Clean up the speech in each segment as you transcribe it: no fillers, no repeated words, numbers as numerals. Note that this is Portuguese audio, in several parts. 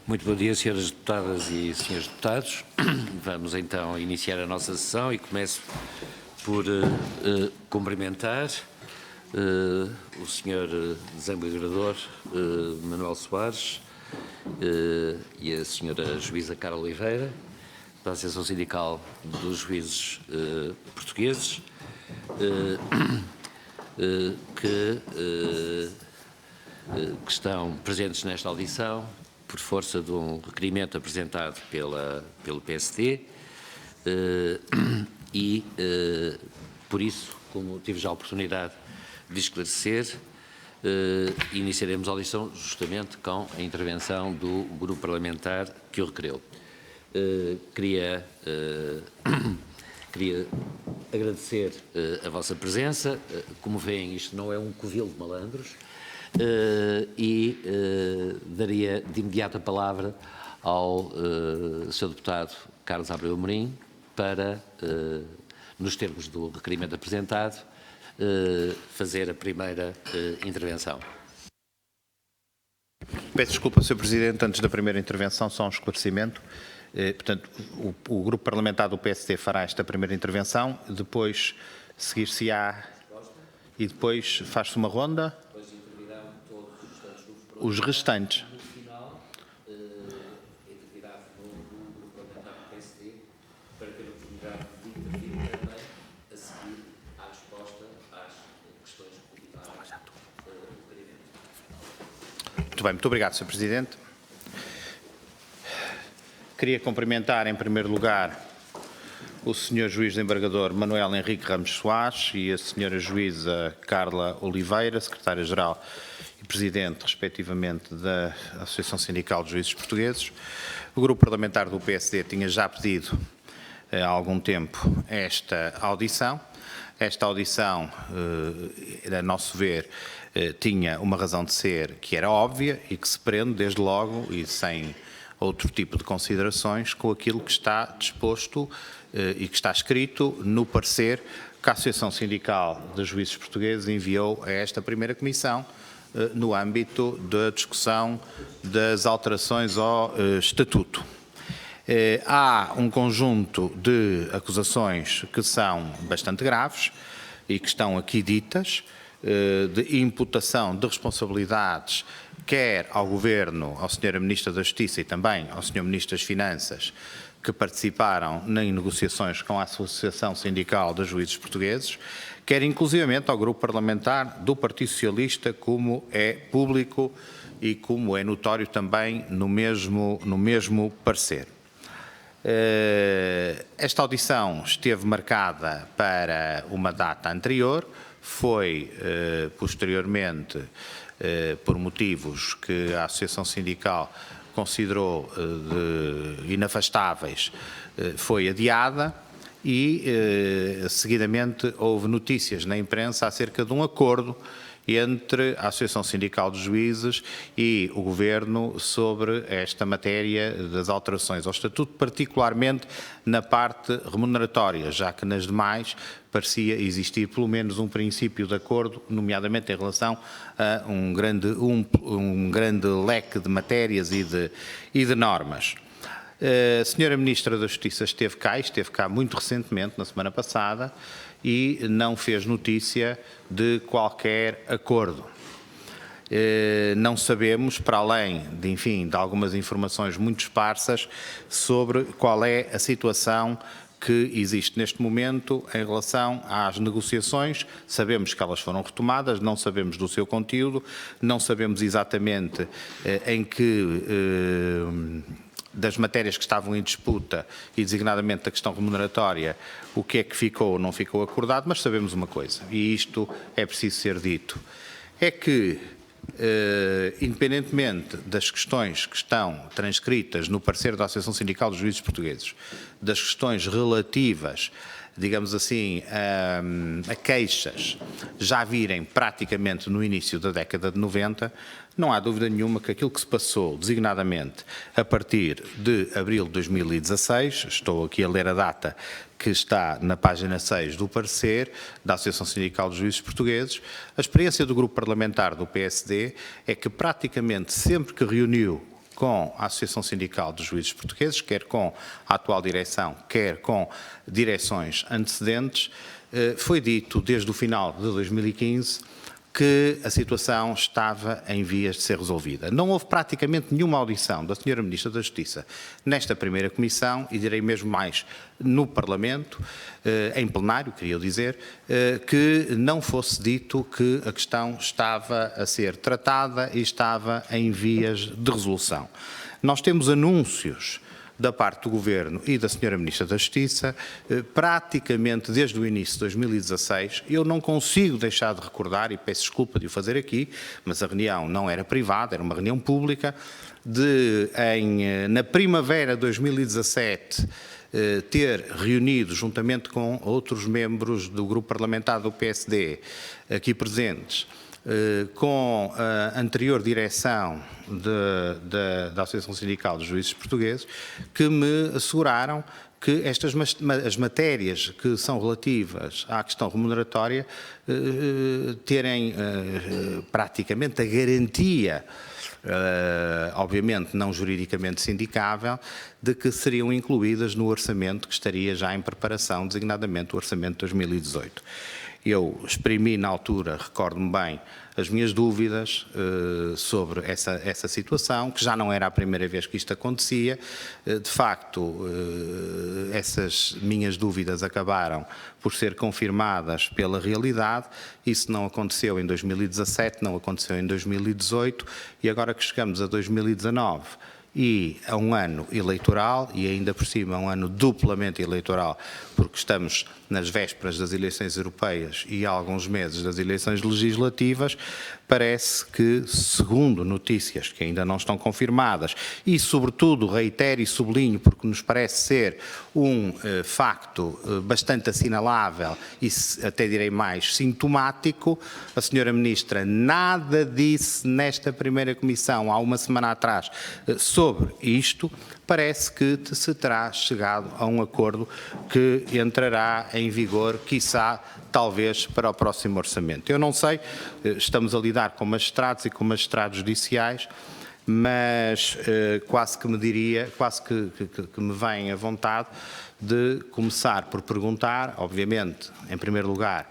Muito bom dia, senhoras deputadas e senhores deputados. Vamos então iniciar a nossa sessão e começo por cumprimentar o senhor desembargador Manuel Soares e a senhora juíza Carla Oliveira, da Associação Sindical dos Juízes Portugueses, que estão presentes nesta audição por força de um requerimento apresentado pelo PSD e, por isso, como tive já a oportunidade de esclarecer, iniciaremos a audição justamente com a intervenção do grupo parlamentar que o requereu. Queria agradecer a vossa presença. Como veem, isto não é um covil de malandros. Daria de imediato a palavra ao Sr. Deputado Carlos Abreu Amorim para, nos termos do requerimento apresentado, fazer a primeira intervenção. Peço desculpa, Sr. Presidente, antes da primeira intervenção, só um esclarecimento. Portanto, o Grupo Parlamentar do PSD fará esta primeira intervenção, depois seguir-se-á e depois faz-se uma ronda. Os restantes. No final, intervirá no grupo parlamentar do PSD para ter a oportunidade de intervir também a seguir à resposta às questões que colocaram no requerimento. Muito bem, muito obrigado, Sr. Presidente. Queria cumprimentar, em primeiro lugar, o Sr. Juiz Desembargador Manuel Henrique Ramos Soares e a Sra. Juíza Carla Oliveira, Secretária-Geral e Presidente, respectivamente, da Associação Sindical de Juízes Portugueses. O Grupo Parlamentar do PSD tinha já pedido há algum tempo esta audição. Esta audição, a nosso ver, tinha uma razão de ser que era óbvia e que se prende, desde logo, e sem outro tipo de considerações, com aquilo que está disposto e que está escrito no parecer que a Associação Sindical de Juízes Portugueses enviou a esta primeira comissão no âmbito da discussão das alterações ao Estatuto. Há um conjunto de acusações que são bastante graves e que estão aqui ditas, de imputação de responsabilidades, quer ao Governo, ao Sr. Ministro da Justiça e também ao Sr. Ministro das Finanças, que participaram em negociações com a Associação Sindical de Juízes Portugueses, quer inclusivamente ao Grupo Parlamentar do Partido Socialista, como é público e como é notório também no mesmo parecer. Esta audição esteve marcada para uma data anterior, foi posteriormente, por motivos que a Associação Sindical considerou inafastáveis, foi adiada e, seguidamente, houve notícias na imprensa acerca de um acordo entre a Associação Sindical de Juízes e o Governo sobre esta matéria das alterações ao Estatuto, particularmente na parte remuneratória, já que nas demais parecia existir pelo menos um princípio de acordo, nomeadamente em relação a um grande leque de matérias e de normas. A Sra. Ministra da Justiça esteve cá muito recentemente, na semana passada, e não fez notícia de qualquer acordo. Não sabemos, para além de algumas informações muito esparsas, sobre qual é a situação que existe neste momento em relação às negociações. Sabemos que elas foram retomadas, não sabemos do seu conteúdo, não sabemos exatamente em que das matérias que estavam em disputa e designadamente da questão remuneratória, o que é que ficou ou não ficou acordado, mas sabemos uma coisa, e isto é preciso ser dito, é que, independentemente das questões que estão transcritas no parecer da Associação Sindical dos Juízes Portugueses, das questões relativas, digamos assim, a queixas já virem praticamente no início da década de 90, não há dúvida nenhuma que aquilo que se passou, designadamente, a partir de abril de 2016, estou aqui a ler a data que está na página 6 do parecer da Associação Sindical dos Juízes Portugueses, a experiência do grupo parlamentar do PSD é que praticamente sempre que reuniu com a Associação Sindical dos Juízes Portugueses, quer com a atual direção, quer com direções antecedentes, foi dito desde o final de 2015 que a situação estava em vias de ser resolvida. Não houve praticamente nenhuma audição da Sra. Ministra da Justiça nesta primeira comissão, e direi mesmo mais, no Parlamento, em plenário, queria dizer, que não fosse dito que a questão estava a ser tratada e estava em vias de resolução. Nós temos anúncios da parte do Governo e da Sra. Ministra da Justiça, praticamente desde o início de 2016, eu não consigo deixar de recordar, e peço desculpa de o fazer aqui, mas a reunião não era privada, era uma reunião pública, na primavera de 2017, ter reunido, juntamente com outros membros do grupo parlamentar do PSD, aqui presentes, com a anterior direção da Associação Sindical dos Juízes Portugueses, que me asseguraram que as matérias que são relativas à questão remuneratória terem praticamente a garantia, obviamente não juridicamente sindicável, de que seriam incluídas no orçamento que estaria já em preparação, designadamente o orçamento de 2018. Eu exprimi na altura, recordo-me bem, as minhas dúvidas sobre essa situação, que já não era a primeira vez que isto acontecia. De facto, essas minhas dúvidas acabaram por ser confirmadas pela realidade. Isso não aconteceu em 2017, não aconteceu em 2018, e agora que chegamos a 2019, e a um ano eleitoral, e ainda por cima um ano duplamente eleitoral, porque estamos nas vésperas das eleições europeias e há alguns meses das eleições legislativas, parece que, segundo notícias que ainda não estão confirmadas, e sobretudo reitero e sublinho porque nos parece ser um facto bastante assinalável e até direi mais sintomático, a Sra. Ministra nada disse nesta primeira comissão há uma semana atrás sobre isto. Parece que se terá chegado a um acordo que entrará em vigor, quiçá, talvez, para o próximo orçamento. Eu não sei, estamos a lidar com magistrados e com magistrados judiciais, mas quase que me vem à vontade de começar por perguntar, obviamente, em primeiro lugar,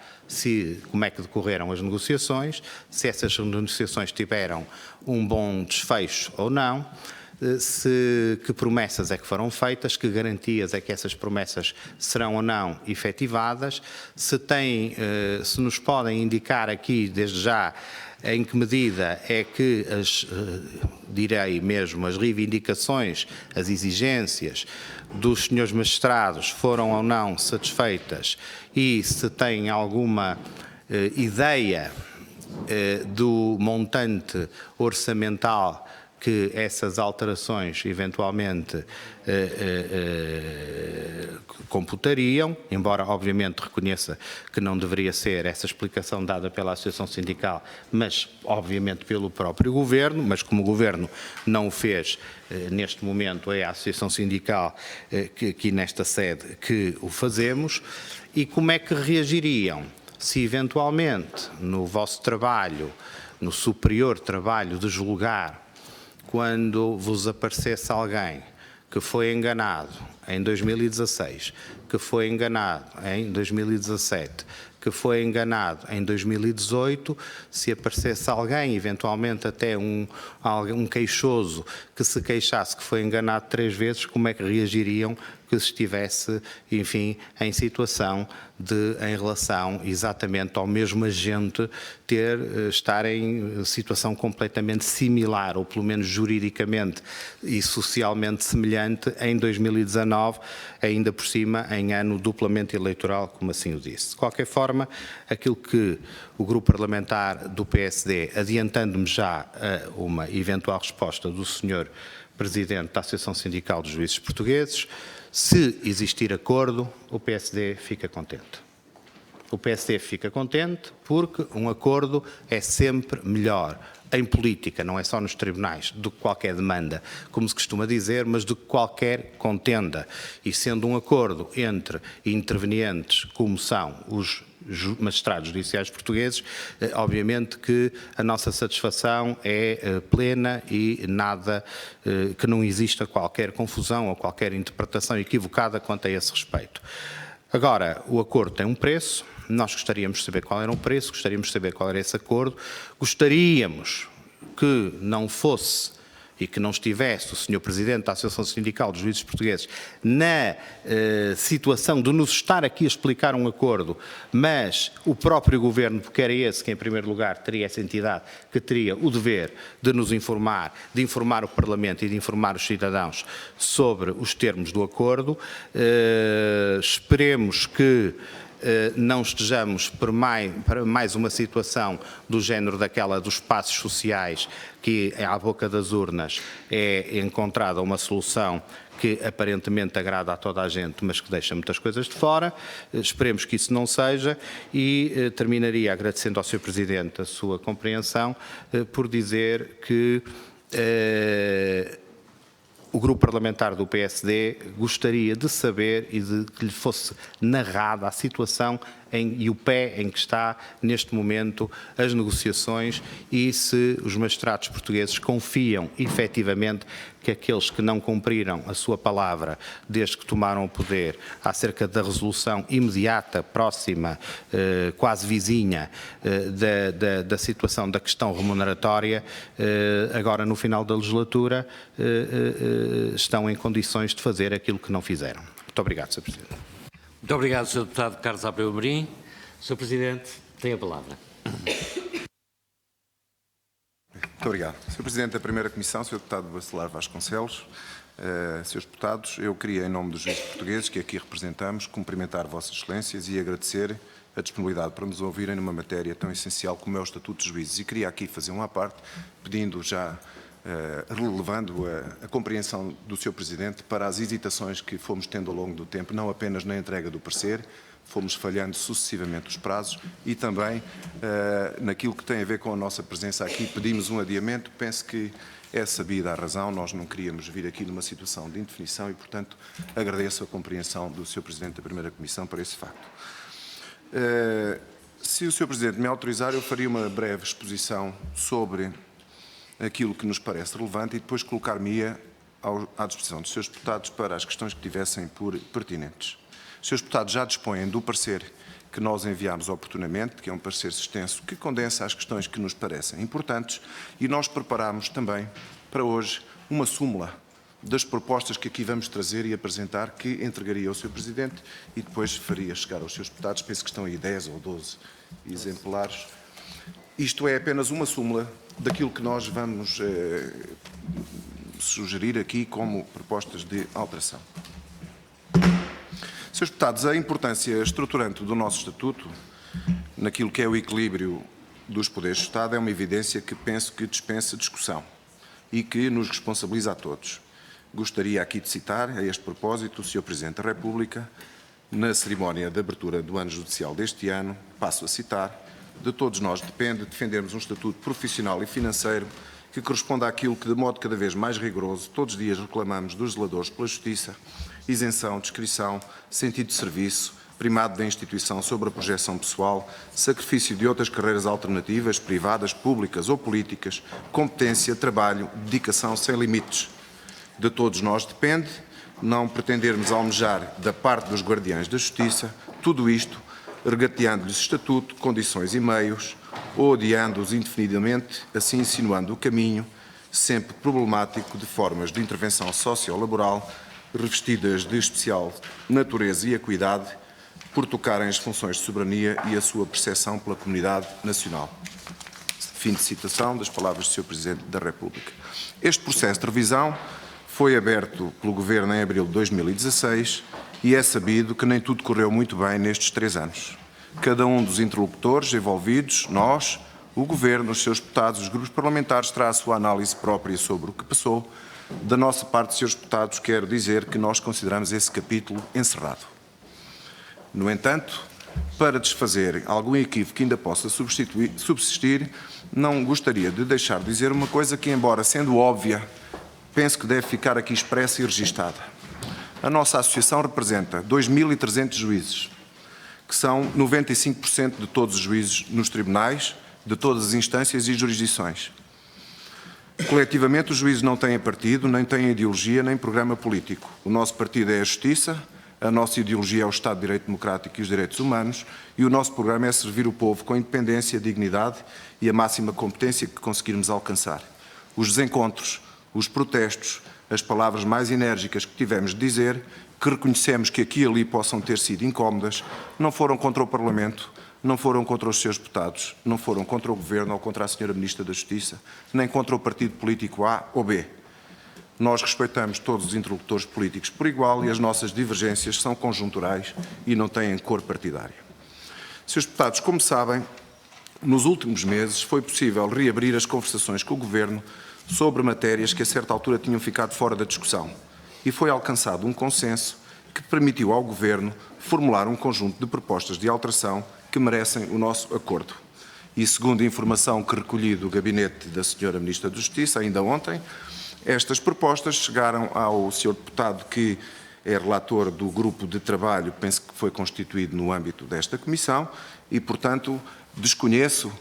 como é que decorreram as negociações, se essas negociações tiveram um bom desfecho ou não, que promessas é que foram feitas, que garantias é que essas promessas serão ou não efetivadas, se nos podem indicar aqui, desde já, em que medida é que direi mesmo, as reivindicações, as exigências dos senhores magistrados foram ou não satisfeitas, e se têm alguma ideia do montante orçamental que essas alterações eventualmente computariam, embora obviamente reconheça que não deveria ser essa explicação dada pela Associação Sindical, mas obviamente pelo próprio Governo, mas como o Governo não o fez neste momento, é a Associação Sindical que aqui nesta sede que o fazemos. E como é que reagiriam se eventualmente no vosso trabalho, no superior trabalho de julgar, quando vos aparecesse alguém que foi enganado em 2016, que foi enganado em 2017, que foi enganado em 2018, se aparecesse alguém, eventualmente até um queixoso, que se queixasse que foi enganado 3 vezes, como é que reagiriam que estivesse, enfim, em situação em relação exatamente ao mesmo agente estar em situação completamente similar, ou pelo menos juridicamente e socialmente semelhante em 2019, ainda por cima em ano duplamente eleitoral, como assim o disse. De qualquer forma, aquilo que o grupo parlamentar do PSD, adiantando-me já uma eventual resposta do Sr. Presidente da Associação Sindical dos Juízes Portugueses, se existir acordo, o PSD fica contente. O PSD fica contente porque um acordo é sempre melhor em política, não é só nos tribunais, do que qualquer demanda, como se costuma dizer, mas do que qualquer contenda. E sendo um acordo entre intervenientes, como são os magistrados judiciais portugueses, obviamente que a nossa satisfação é plena e nada, que não exista qualquer confusão ou qualquer interpretação equivocada quanto a esse respeito. Agora, o acordo tem um preço, nós gostaríamos de saber qual era o preço, gostaríamos de saber qual era esse acordo, gostaríamos que não fosse e que não estivesse o Sr. Presidente da Associação Sindical dos Juízes Portugueses na situação de nos estar aqui a explicar um acordo, mas o próprio Governo, porque era esse que em primeiro lugar teria essa entidade, que teria o dever de nos informar, de informar o Parlamento e de informar os cidadãos sobre os termos do acordo. Esperemos que não estejamos para mais uma situação do género daquela dos passos sociais, que à boca das urnas é encontrada uma solução que aparentemente agrada a toda a gente, mas que deixa muitas coisas de fora. Esperemos que isso não seja e terminaria agradecendo ao Sr. Presidente a sua compreensão por dizer que o grupo parlamentar do PSD gostaria de saber e de que lhe fosse narrada a situação e o pé em que está neste momento as negociações e se os magistrados portugueses confiam efetivamente que aqueles que não cumpriram a sua palavra desde que tomaram o poder acerca da resolução imediata, próxima, quase vizinha da situação da questão remuneratória, agora no final da legislatura estão em condições de fazer aquilo que não fizeram. Muito obrigado, Sr. Presidente. Muito obrigado, Sr. Deputado Carlos Abreu Amorim. Sr. Presidente, tem a palavra. Muito obrigado. Sr. Presidente da Primeira Comissão, Sr. Deputado Bacelar Vasconcelos, Srs. Deputados, eu queria, em nome dos juízes portugueses que aqui representamos, cumprimentar Vossas Excelências e agradecer a disponibilidade para nos ouvirem numa matéria tão essencial como é o Estatuto dos Juízes. E queria aqui fazer uma à parte, pedindo já, relevando a compreensão do Sr. Presidente para as hesitações que fomos tendo ao longo do tempo, não apenas na entrega do parecer, fomos falhando sucessivamente os prazos e também naquilo que tem a ver com a nossa presença aqui, pedimos um adiamento, penso que é sabida a razão, nós não queríamos vir aqui numa situação de indefinição e, portanto, agradeço a compreensão do Sr. Presidente da Primeira Comissão para esse facto. Se o Sr. Presidente me autorizar, eu faria uma breve exposição sobre aquilo que nos parece relevante e depois colocar-me-ia à disposição dos Srs. Deputados para as questões que tivessem por pertinentes. Os Srs. Deputados já dispõem do parecer que nós enviámos oportunamente, que é um parecer extenso, que condensa as questões que nos parecem importantes e nós preparámos também para hoje uma súmula das propostas que aqui vamos trazer e apresentar, que entregaria ao Sr. Presidente e depois faria chegar aos Srs. Deputados, penso que estão aí 10 ou 12 exemplares. Isto é apenas uma súmula daquilo que nós vamos sugerir aqui como propostas de alteração. Srs. Deputados, a importância estruturante do nosso Estatuto, naquilo que é o equilíbrio dos poderes do Estado, é uma evidência que penso que dispensa discussão e que nos responsabiliza a todos. Gostaria aqui de citar, a este propósito, o Sr. Presidente da República, na cerimónia de abertura do ano judicial deste ano, passo a citar: de todos nós depende defendermos um estatuto profissional e financeiro que corresponda àquilo que, de modo cada vez mais rigoroso, todos os dias reclamamos dos zeladores pela justiça: isenção, discrição, sentido de serviço, primado da instituição sobre a projeção pessoal, sacrifício de outras carreiras alternativas, privadas, públicas ou políticas, competência, trabalho, dedicação sem limites. De todos nós depende não pretendermos almejar da parte dos guardiães da justiça tudo isto, regateando-lhes estatuto, condições e meios, ou odiando-os indefinidamente, assim insinuando o caminho, sempre problemático, de formas de intervenção sociolaboral revestidas de especial natureza e acuidade, por tocarem as funções de soberania e a sua percepção pela comunidade nacional. Fim de citação das palavras do Sr. Presidente da República. Este processo de revisão foi aberto pelo Governo em abril de 2016 e é sabido que nem tudo correu muito bem nestes 3 anos. Cada um dos interlocutores envolvidos, nós, o Governo, os seus deputados, os grupos parlamentares, terá a sua análise própria sobre o que passou. Da nossa parte, Srs. Deputados, quero dizer que nós consideramos esse capítulo encerrado. No entanto, para desfazer algum equívoco que ainda possa subsistir, não gostaria de deixar de dizer uma coisa que, embora sendo óbvia, penso que deve ficar aqui expressa e registada. A nossa associação representa 2.300 juízes, que são 95% de todos os juízes nos tribunais, de todas as instâncias e jurisdições. Coletivamente, os juízes não têm partido, nem têm ideologia, nem programa político. O nosso partido é a justiça, a nossa ideologia é o Estado de Direito Democrático e os direitos humanos, e o nosso programa é servir o povo com independência, dignidade e a máxima competência que conseguirmos alcançar. Os desencontros, os protestos, as palavras mais enérgicas que tivemos de dizer, que reconhecemos que aqui e ali possam ter sido incómodas, não foram contra o Parlamento, não foram contra os seus deputados, não foram contra o Governo ou contra a Sra. Ministra da Justiça, nem contra o partido político A ou B. Nós respeitamos todos os interlocutores políticos por igual e as nossas divergências são conjunturais e não têm cor partidária. Srs. deputados, como sabem, nos últimos meses foi possível reabrir as conversações com o Governo sobre matérias que a certa altura tinham ficado fora da discussão e foi alcançado um consenso que permitiu ao Governo formular um conjunto de propostas de alteração que merecem o nosso acordo. E segundo a informação que recolhi do gabinete da Sra. Ministra da Justiça, ainda ontem, estas propostas chegaram ao Sr. Deputado, que é relator do grupo de trabalho, penso que foi constituído no âmbito desta Comissão, e, portanto, desconheço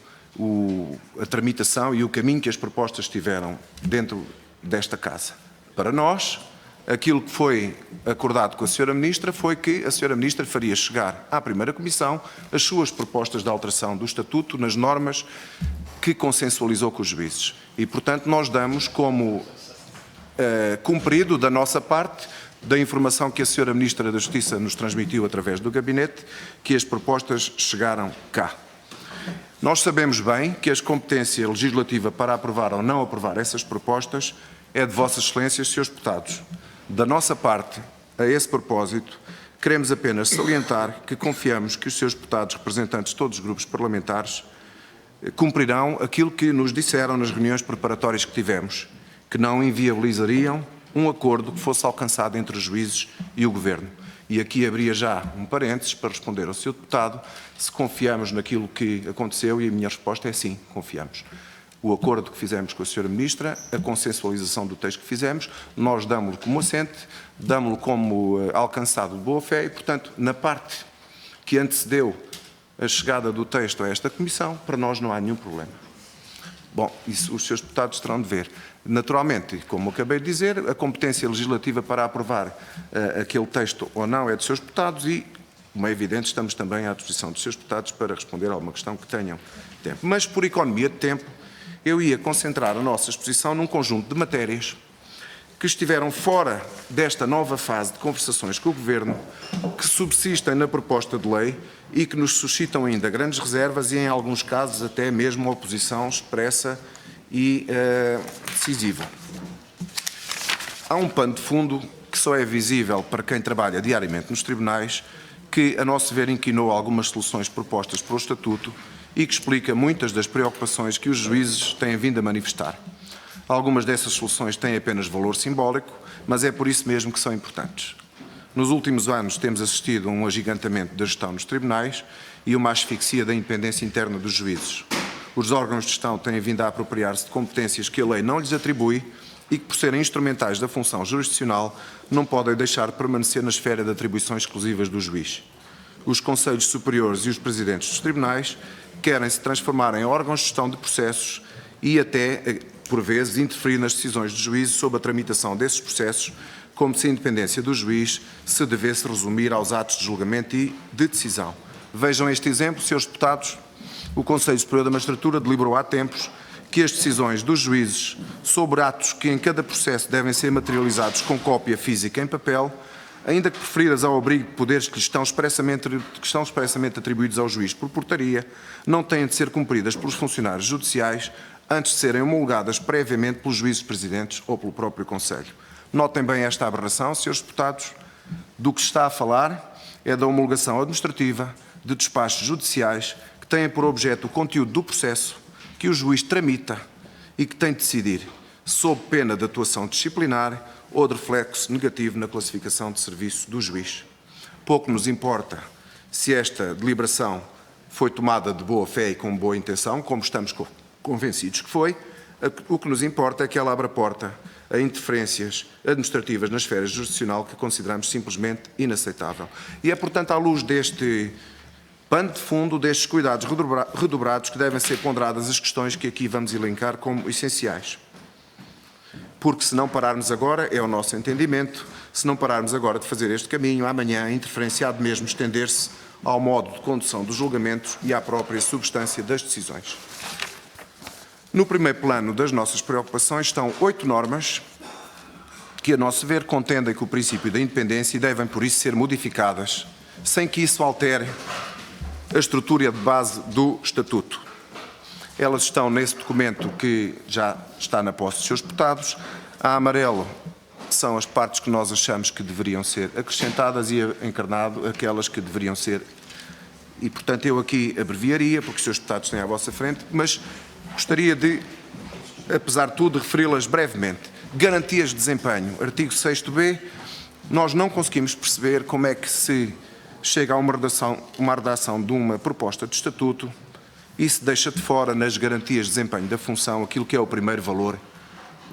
a tramitação e o caminho que as propostas tiveram dentro desta Casa. Para nós, aquilo que foi acordado com a Sra. Ministra foi que a Sra. Ministra faria chegar à primeira Comissão as suas propostas de alteração do Estatuto nas normas que consensualizou com os juízes. E, portanto, nós damos como cumprido da nossa parte, da informação que a Sra. Ministra da Justiça nos transmitiu através do gabinete, que as propostas chegaram cá. Nós sabemos bem que a competência legislativa para aprovar ou não aprovar essas propostas é de Vossas Excelências, Srs. Deputados. Da nossa parte, a esse propósito, queremos apenas salientar que confiamos que os Srs. Deputados, representantes de todos os grupos parlamentares, cumprirão aquilo que nos disseram nas reuniões preparatórias que tivemos, que não inviabilizariam um acordo que fosse alcançado entre os juízes e o Governo. E aqui abria já um parênteses para responder ao Sr. Deputado se confiamos naquilo que aconteceu, e a minha resposta é sim, confiamos. O acordo que fizemos com a Sra. Ministra, a consensualização do texto que fizemos, nós damos-lo como assente, damos-lo como alcançado de boa fé e, portanto, na parte que antecedeu a chegada do texto a esta Comissão, para nós não há nenhum problema. Bom, isso os Srs. Deputados terão de ver. Naturalmente, como acabei de dizer, a competência legislativa para aprovar aquele texto ou não é dos Srs. Deputados e, como é evidente, estamos também à disposição dos Srs. Deputados para responder a alguma questão que tenham tempo. Mas, por economia de tempo, eu ia concentrar a nossa exposição num conjunto de matérias que estiveram fora desta nova fase de conversações com o Governo, que subsistem na proposta de lei e que nos suscitam ainda grandes reservas e, em alguns casos, até mesmo oposição expressa e decisiva. Há um pano de fundo que só é visível para quem trabalha diariamente nos tribunais, que, a nosso ver, inquinou algumas soluções propostas pelo Estatuto e que explica muitas das preocupações que os juízes têm vindo a manifestar. Algumas dessas soluções têm apenas valor simbólico, mas é por isso mesmo que são importantes. Nos últimos anos temos assistido a um agigantamento da gestão nos tribunais e uma asfixia da independência interna dos juízes. Os órgãos de gestão têm vindo a apropriar-se de competências que a lei não lhes atribui e que, por serem instrumentais da função jurisdicional, não podem deixar de permanecer na esfera de atribuições exclusivas do juiz. Os conselhos superiores e os presidentes dos tribunais querem se transformar em órgãos de gestão de processos e até, por vezes, interferir nas decisões dos juízes sobre a tramitação desses processos, como se a independência do juiz se devesse resumir aos atos de julgamento e de decisão. Vejam este exemplo, Srs. Deputados. O Conselho Superior da Magistratura deliberou há tempos que as decisões dos juízes sobre atos que em cada processo devem ser materializados com cópia física em papel, ainda que preferidas ao abrigo de poderes que estão expressamente atribuídos ao juiz por portaria, não têm de ser cumpridas pelos funcionários judiciais antes de serem homologadas previamente pelos juízes presidentes ou pelo próprio Conselho. Notem bem esta aberração, Srs. Deputados. Do que se está a falar é da homologação administrativa de despachos judiciais que têm por objeto o conteúdo do processo que o juiz tramita e que tem de decidir, sob pena de atuação disciplinar ou de reflexo negativo na classificação de serviço do juiz. Pouco nos importa se esta deliberação foi tomada de boa fé e com boa intenção, como estamos convencidos que foi. O que nos importa é que ela abra porta a interferências administrativas na esfera jurisdicional que consideramos simplesmente inaceitável. E é, portanto, à luz deste Pano de fundo destes cuidados redobrados que devem ser ponderadas as questões que aqui vamos elencar como essenciais. Porque se não pararmos agora, é o nosso entendimento, se não pararmos agora de fazer este caminho, amanhã a interferência há de mesmo estender-se ao modo de condução dos julgamentos e à própria substância das decisões. No primeiro plano das nossas preocupações estão 8 normas que, a nosso ver, contendem com o princípio da independência e devem, por isso, ser modificadas, sem que isso altere a estrutura de base do Estatuto. Elas estão nesse documento que já está na posse dos seus deputados. A amarelo são as partes que nós achamos que deveriam ser acrescentadas e a encarnado aquelas que deveriam ser. E, portanto, eu aqui abreviaria, porque os seus deputados têm à vossa frente, mas gostaria de, apesar de tudo, referi-las brevemente. Garantias de desempenho. Artigo 6º-B. Nós não conseguimos perceber como é que se chega a uma redação de uma proposta de estatuto e se deixa de fora nas garantias de desempenho da função aquilo que é o primeiro valor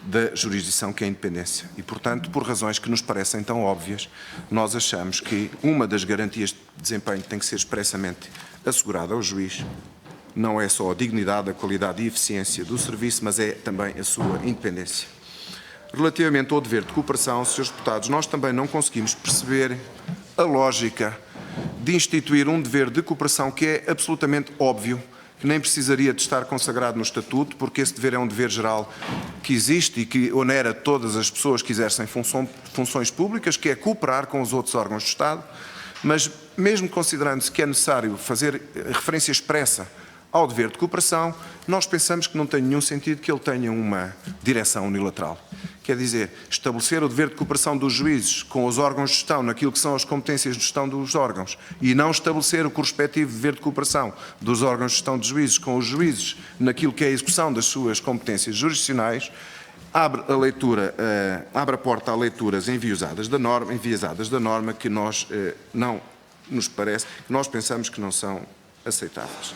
da jurisdição, que é a independência. E, portanto, por razões que nos parecem tão óbvias, nós achamos que uma das garantias de desempenho tem que ser expressamente assegurada ao juiz. Não é só a dignidade, a qualidade e a eficiência do serviço, mas é também a sua independência. Relativamente ao dever de cooperação, Srs. Deputados, nós também não conseguimos perceber a lógica de instituir um dever de cooperação que é absolutamente óbvio, que nem precisaria de estar consagrado no Estatuto, porque esse dever é um dever geral que existe e que onera todas as pessoas que exercem funções públicas, que é cooperar com os outros órgãos do Estado, mas mesmo considerando-se que é necessário fazer referência expressa ao dever de cooperação, nós pensamos que não tem nenhum sentido que ele tenha uma direção unilateral. Quer dizer, estabelecer o dever de cooperação dos juízes com os órgãos de gestão naquilo que são as competências de gestão dos órgãos e não estabelecer o correspectivo dever de cooperação dos órgãos de gestão de juízes com os juízes naquilo que é a execução das suas competências jurisdicionais, abre a porta a leituras enviesadas da norma que nós não nos parece, que nós pensamos que não são aceitáveis.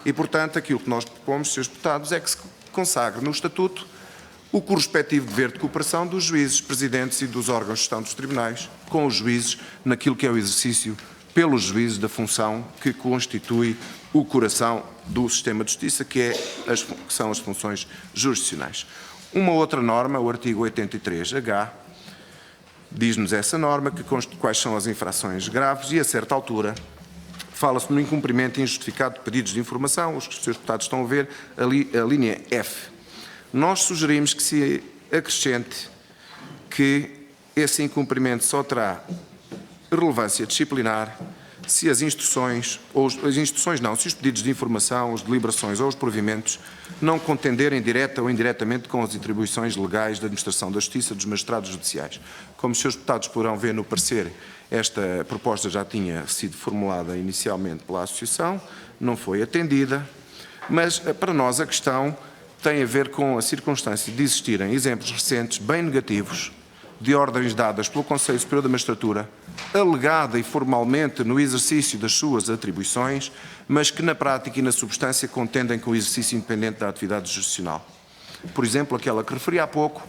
E, portanto, aquilo que nós propomos, Srs. Deputados, é que se consagre no Estatuto o correspectivo dever de cooperação dos juízes, presidentes e dos órgãos de gestão dos tribunais com os juízes naquilo que é o exercício pelos juízes da função que constitui o coração do sistema de justiça, que são as funções jurisdicionais. Uma outra norma, o artigo 83H, diz-nos essa norma quais são as infrações graves e, a certa altura, fala-se no incumprimento injustificado de pedidos de informação, os que os Srs. Deputados estão a ver, ali a linha F. Nós sugerimos que se acrescente que esse incumprimento só terá relevância disciplinar se as instruções, se os pedidos de informação, as deliberações ou os provimentos não contenderem direta ou indiretamente com as atribuições legais da administração da Justiça dos magistrados judiciais. Como os Srs. Deputados poderão ver no parecer, esta proposta já tinha sido formulada inicialmente pela Associação, não foi atendida, mas para nós a questão tem a ver com a circunstância de existirem exemplos recentes bem negativos de ordens dadas pelo Conselho Superior da Magistratura, alegada e formalmente no exercício das suas atribuições, mas que na prática e na substância contendem com o exercício independente da atividade jurisdicional. Por exemplo, aquela que referi há pouco,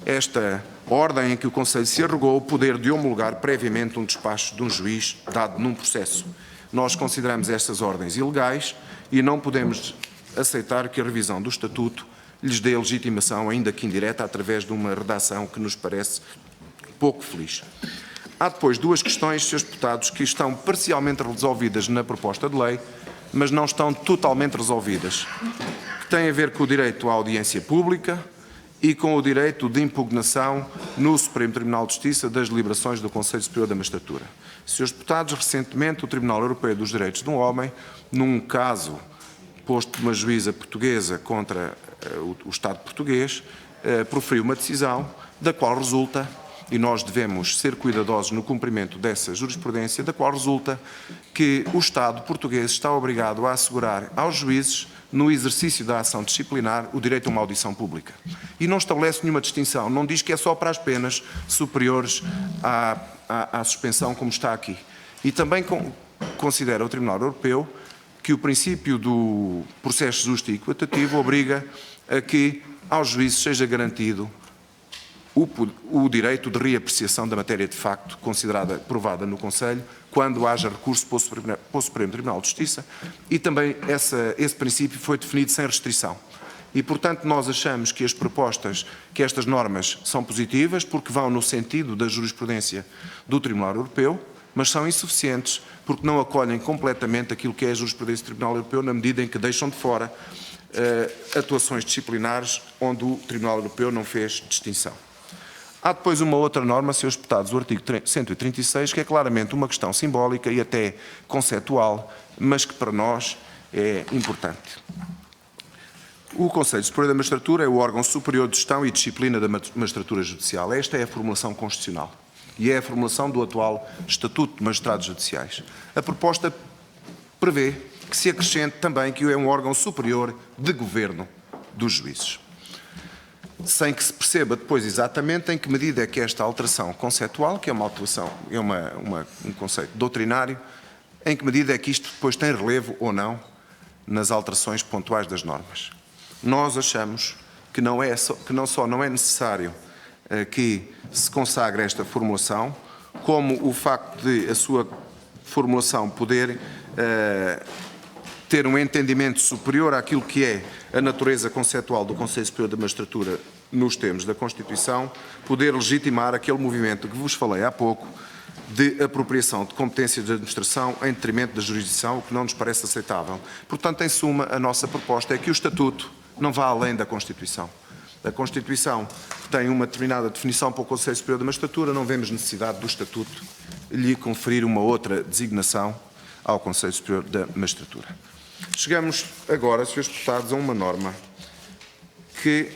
esta ordem em que o Conselho se arrogou o poder de homologar previamente um despacho de um juiz dado num processo. Nós consideramos estas ordens ilegais e não podemos aceitar que a revisão do Estatuto lhes dê legitimação, ainda que indireta, através de uma redação que nos parece pouco feliz. Há depois duas questões, Srs. Deputados, que estão parcialmente resolvidas na proposta de lei, mas não estão totalmente resolvidas, que têm a ver com o direito à audiência pública e com o direito de impugnação no Supremo Tribunal de Justiça das deliberações do Conselho Superior da Magistratura. Srs. Deputados, recentemente o Tribunal Europeu dos Direitos do Homem, num caso posto por uma juíza portuguesa contra o Estado português, proferiu uma decisão da qual resulta, e nós devemos ser cuidadosos no cumprimento dessa jurisprudência, da qual resulta que o Estado português está obrigado a assegurar aos juízes, no exercício da ação disciplinar, o direito a uma audição pública. E não estabelece nenhuma distinção, não diz que é só para as penas superiores à suspensão, como está aqui. E também considera o Tribunal Europeu que o princípio do processo justo e equitativo obriga a que aos juízes seja garantido o direito de reapreciação da matéria de facto considerada provada no Conselho, quando haja recurso para o Supremo Tribunal de Justiça, e também esse princípio foi definido sem restrição. E, portanto, nós achamos que que estas normas são positivas porque vão no sentido da jurisprudência do Tribunal Europeu, mas são insuficientes porque não acolhem completamente aquilo que é a jurisprudência do Tribunal Europeu na medida em que deixam de fora atuações disciplinares onde o Tribunal Europeu não fez distinção. Há depois uma outra norma, Srs. Deputados, o artigo 136, que é claramente uma questão simbólica e até conceptual, mas que para nós é importante. O Conselho Superior da Magistratura é o órgão superior de gestão e disciplina da magistratura judicial. Esta é a formulação constitucional e é a formulação do atual Estatuto de Magistrados Judiciais. A proposta prevê que se acrescente também que é um órgão superior de governo dos juízes, sem que se perceba depois exatamente em que medida é que esta alteração conceptual, que é uma alteração, é um conceito doutrinário, em que medida é que isto depois tem relevo ou não nas alterações pontuais das normas. Nós achamos que não só não é necessário que se consagre esta formulação, como o facto de a sua formulação poder ter um entendimento superior àquilo que é a natureza conceptual do Conselho Superior da Magistratura nos termos da Constituição, poder legitimar aquele movimento que vos falei há pouco de apropriação de competências de administração em detrimento da jurisdição, o que não nos parece aceitável. Portanto, em suma, a nossa proposta é que o Estatuto não vá além da Constituição. A Constituição tem uma determinada definição para o Conselho Superior da Magistratura, não vemos necessidade do Estatuto lhe conferir uma outra designação ao Conselho Superior da Magistratura. Chegamos agora, Srs. Deputados, a uma norma que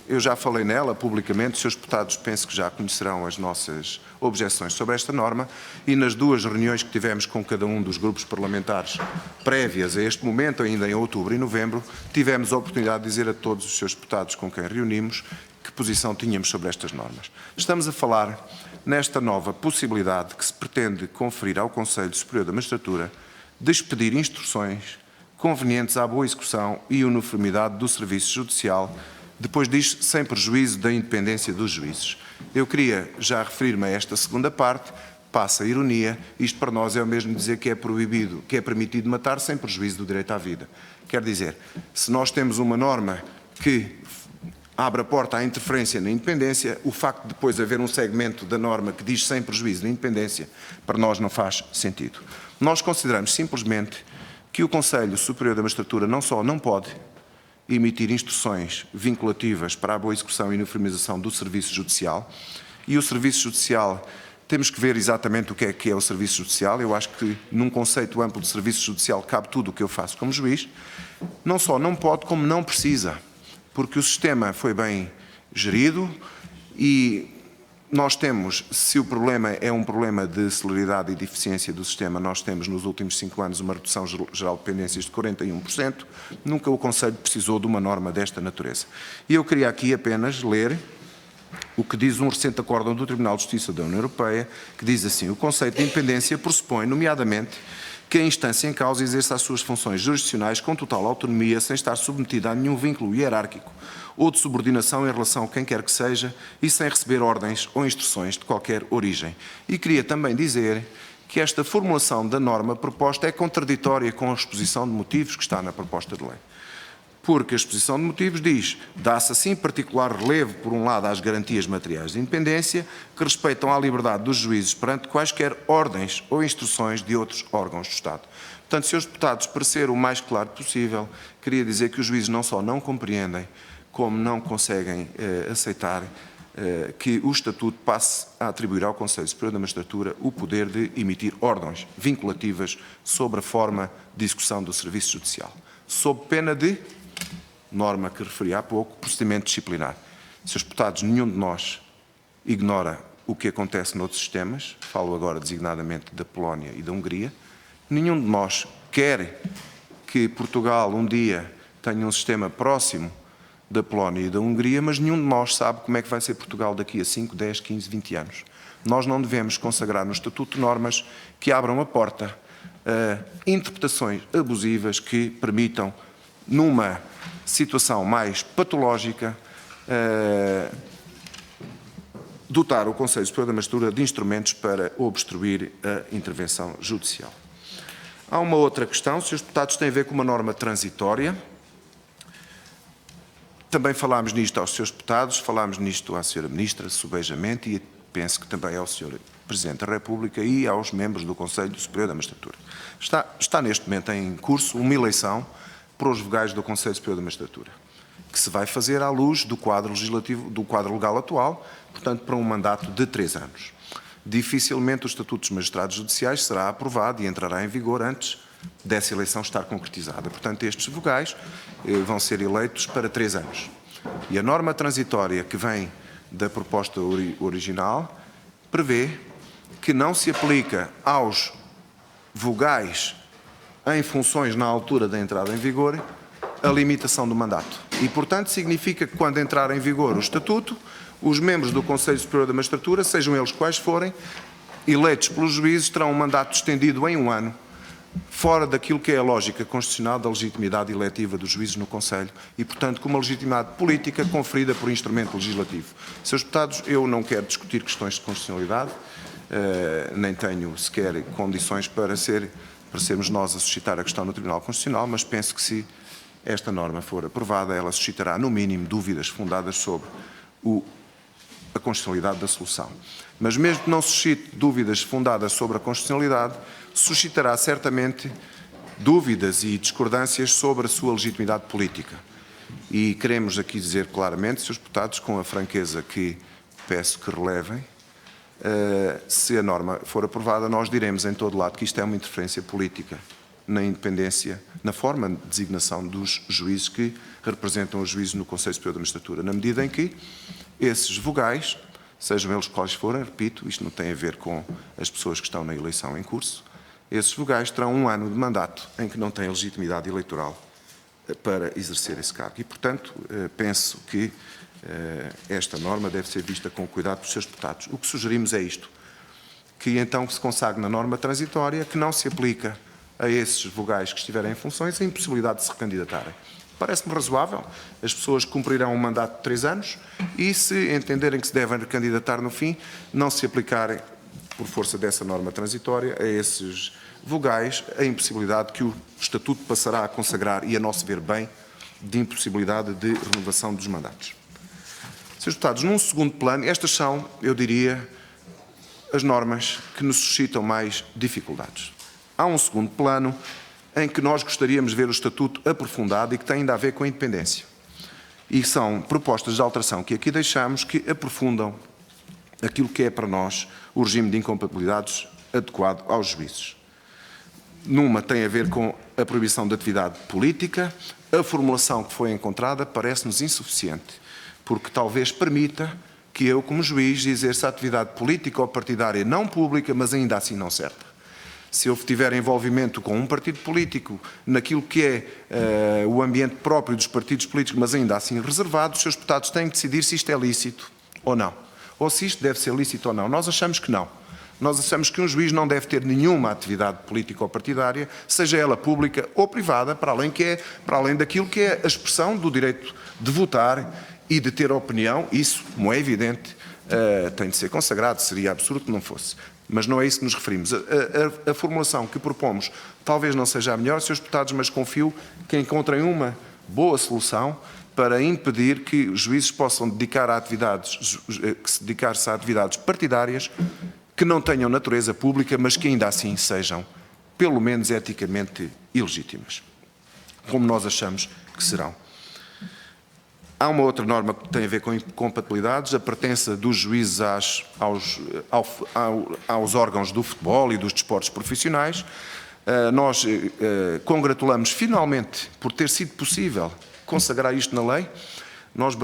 eu já falei nela publicamente, os Srs. Deputados penso que já conhecerão as nossas objeções sobre esta norma e nas duas reuniões que tivemos com cada um dos grupos parlamentares prévias a este momento, ainda em outubro e novembro, tivemos a oportunidade de dizer a todos os Srs. Deputados com quem reunimos que posição tínhamos sobre estas normas. Estamos a falar nesta nova possibilidade que se pretende conferir ao Conselho Superior da Magistratura de expedir instruções convenientes à boa execução e uniformidade do serviço judicial, depois disto, sem prejuízo da independência dos juízes. Eu queria já referir-me a esta segunda parte, passa a ironia, isto para nós é o mesmo dizer que é proibido, que é permitido matar sem prejuízo do direito à vida. Quer dizer, se nós temos uma norma que abre a porta à interferência na independência, o facto de depois haver um segmento da norma que diz sem prejuízo da independência, para nós não faz sentido. Nós consideramos simplesmente que o Conselho Superior da Magistratura não só não pode emitir instruções vinculativas para a boa execução e uniformização do serviço judicial, e o serviço judicial, temos que ver exatamente o que é o serviço judicial. Eu acho que num conceito amplo de serviço judicial cabe tudo o que eu faço como juiz. Não só não pode, como não precisa, porque o sistema foi bem gerido e nós temos, se o problema é um problema de celeridade e de eficiência do sistema, nós temos nos últimos 5 anos uma redução geral de pendências de 41%, nunca o Conselho precisou de uma norma desta natureza. E eu queria aqui apenas ler o que diz um recente acórdão do Tribunal de Justiça da União Europeia, que diz assim: o conceito de independência pressupõe, nomeadamente, que a instância em causa exerça as suas funções jurisdicionais com total autonomia, sem estar submetida a nenhum vínculo hierárquico ou de subordinação em relação a quem quer que seja e sem receber ordens ou instruções de qualquer origem. E queria também dizer que esta formulação da norma proposta é contraditória com a exposição de motivos que está na proposta de lei. Porque a exposição de motivos diz: dá-se assim particular relevo, por um lado, às garantias materiais de independência, que respeitam à liberdade dos juízes perante quaisquer ordens ou instruções de outros órgãos do Estado. Portanto, Srs. Deputados, para ser o mais claro possível, queria dizer que os juízes não só não compreendem, como não conseguem aceitar que o Estatuto passe a atribuir ao Conselho Superior da Magistratura o poder de emitir ordens vinculativas sobre a forma de execução do serviço judicial, sob pena de norma que referi há pouco, procedimento disciplinar. Srs. Deputados, nenhum de nós ignora o que acontece noutros sistemas, falo agora designadamente da Polónia e da Hungria, nenhum de nós quer que Portugal um dia tenha um sistema próximo da Polónia e da Hungria, mas nenhum de nós sabe como é que vai ser Portugal daqui a 5, 10, 15, 20 anos. Nós não devemos consagrar no Estatuto normas que abram a porta a interpretações abusivas que permitam, numa situação mais patológica, dotar o Conselho Superior da Magistratura de instrumentos para obstruir a intervenção judicial. Há uma outra questão, Srs. Deputados, tem a ver com uma norma transitória. Também falámos nisto aos Srs. Deputados, falámos nisto à Sra. Ministra, subejamente, e penso que também ao Sr. Presidente da República e aos membros do Conselho Superior da Magistratura. Está neste momento em curso uma eleição para os vogais do Conselho Superior da Magistratura, que se vai fazer à luz do quadro legislativo, do quadro legal atual, portanto, para um mandato de 3 anos. Dificilmente o Estatuto dos Magistrados Judiciais será aprovado e entrará em vigor antes dessa eleição estar concretizada. Portanto, estes vogais vão ser eleitos para 3 anos. E a norma transitória que vem da proposta original prevê que não se aplica aos vogais em funções na altura da entrada em vigor a limitação do mandato. E, portanto, significa que quando entrar em vigor o Estatuto, os membros do Conselho Superior da Magistratura, sejam eles quais forem, eleitos pelos juízes, terão um mandato estendido em 1 ano, fora daquilo que é a lógica constitucional da legitimidade eletiva dos juízes no Conselho e, portanto, com uma legitimidade política conferida por instrumento legislativo. Srs. Deputados, eu não quero discutir questões de constitucionalidade, nem tenho sequer condições para sermos nós a suscitar a questão no Tribunal Constitucional, mas penso que se esta norma for aprovada, ela suscitará, no mínimo, dúvidas fundadas sobre a constitucionalidade da solução. Mas mesmo que não suscite dúvidas fundadas sobre a constitucionalidade, suscitará certamente dúvidas e discordâncias sobre a sua legitimidade política. E queremos aqui dizer claramente, Srs. Deputados, com a franqueza que peço que relevem, se a norma for aprovada, nós diremos em todo lado que isto é uma interferência política na independência, na forma de designação dos juízes que representam os juízes no Conselho Superior da Magistratura, na medida em que esses vogais, sejam eles quais forem, repito, isto não tem a ver com as pessoas que estão na eleição em curso, esses vogais terão 1 ano de mandato em que não têm legitimidade eleitoral para exercer esse cargo. E, portanto, penso que esta norma deve ser vista com cuidado pelos Srs. Deputados. O que sugerimos é isto, que então se consagre na norma transitória que não se aplica a esses vogais que estiverem em funções a impossibilidade de se recandidatarem. Parece-me razoável, as pessoas cumprirão um mandato de 3 anos e, se entenderem que se devem recandidatar no fim, não se aplicarem, por força dessa norma transitória, a esses vogais a impossibilidade que o Estatuto passará a consagrar, e a nosso ver bem, de impossibilidade de renovação dos mandatos. Srs. Deputados, num segundo plano, estas são, eu diria, as normas que nos suscitam mais dificuldades. Há um segundo plano em que nós gostaríamos de ver o Estatuto aprofundado e que tem ainda a ver com a independência. E são propostas de alteração que aqui deixamos que aprofundam aquilo que é para nós o regime de incompatibilidades adequado aos juízes. Numa tem a ver com a proibição de atividade política. A formulação que foi encontrada parece-nos insuficiente, porque talvez permita que eu, como juiz, exerça atividade política ou partidária não pública, mas ainda assim não certa. Se eu tiver envolvimento com um partido político naquilo que é o ambiente próprio dos partidos políticos, mas ainda assim reservado, os Srs. Deputados têm que decidir se isto é lícito ou não. Ou se isto deve ser lícito ou não. Nós achamos que não. Nós achamos que um juiz não deve ter nenhuma atividade política ou partidária, seja ela pública ou privada, para além daquilo que é a expressão do direito de votar e de ter opinião. Isso, como é evidente, tem de ser consagrado, seria absurdo que não fosse. Mas não é isso que nos referimos. A formulação que propomos talvez não seja a melhor, Srs. Deputados, mas confio que encontrem uma boa solução para impedir que os juízes possam dedicar-se a atividades partidárias que não tenham natureza pública, mas que ainda assim sejam, pelo menos eticamente, ilegítimas, como nós achamos que serão. Há uma outra norma que tem a ver com incompatibilidades, a pertença dos juízes aos órgãos do futebol e dos desportos profissionais. Nós congratulamos finalmente por ter sido possível consagrar isto na lei. Nós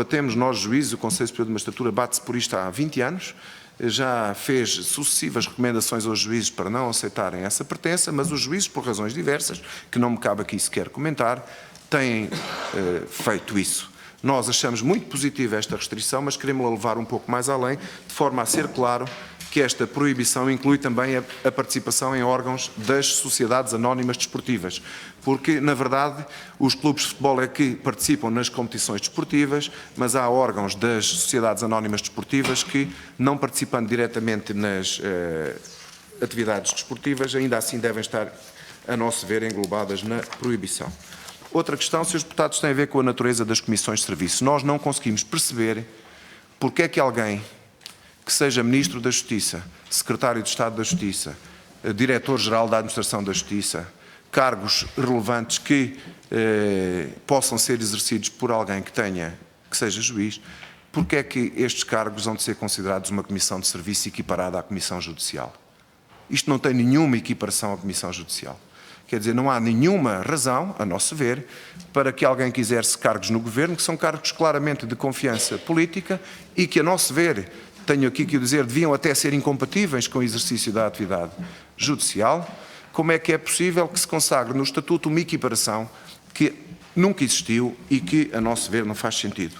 juízes, o Conselho Superior de Magistratura bate-se por isto há 20 anos, já fez sucessivas recomendações aos juízes para não aceitarem essa pertença, mas os juízes, por razões diversas, que não me cabe aqui sequer comentar, têm feito isso. Nós achamos muito positiva esta restrição, mas queremos-la levar um pouco mais além, de forma a ser claro que esta proibição inclui também a participação em órgãos das sociedades anónimas desportivas, porque, na verdade, os clubes de futebol é que participam nas competições desportivas, mas há órgãos das sociedades anónimas desportivas que, não participando diretamente nas atividades desportivas, ainda assim devem estar, a nosso ver, englobadas na proibição. Outra questão, Srs. Deputados, tem a ver com a natureza das comissões de serviço. Nós não conseguimos perceber porque é que alguém que seja Ministro da Justiça, Secretário de Estado da Justiça, Diretor-Geral da Administração da Justiça, cargos relevantes que possam ser exercidos por alguém que seja juiz, porque é que estes cargos vão de ser considerados uma comissão de serviço equiparada à Comissão Judicial? Isto não tem nenhuma equiparação à Comissão Judicial. Quer dizer, não há nenhuma razão, a nosso ver, para que alguém que exerce cargos no Governo, que são cargos claramente de confiança política e que, a nosso ver, tenho aqui que dizer, deviam até ser incompatíveis com o exercício da atividade judicial, como é que é possível que se consagre no Estatuto uma equiparação que nunca existiu e que, a nosso ver, não faz sentido?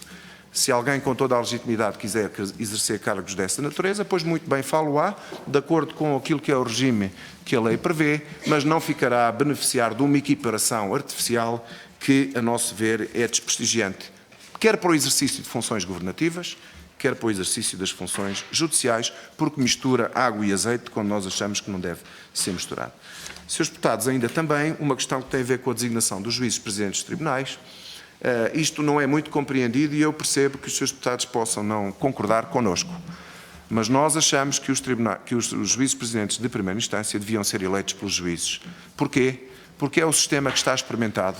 Se alguém com toda a legitimidade quiser exercer cargos dessa natureza, pois muito bem falo-á, de acordo com aquilo que é o regime que a lei prevê, mas não ficará a beneficiar de uma equiparação artificial que, a nosso ver, é desprestigiante, quer para o exercício de funções governativas, quer para o exercício das funções judiciais, porque mistura água e azeite quando nós achamos que não deve ser misturado. Srs. Deputados, ainda também uma questão que tem a ver com a designação dos juízes presidentes de tribunais. Isto não é muito compreendido e eu percebo que os Srs. Deputados possam não concordar connosco. Mas nós achamos que os juízes presidentes de primeira instância deviam ser eleitos pelos juízes. Porquê? Porque é o sistema que está experimentado,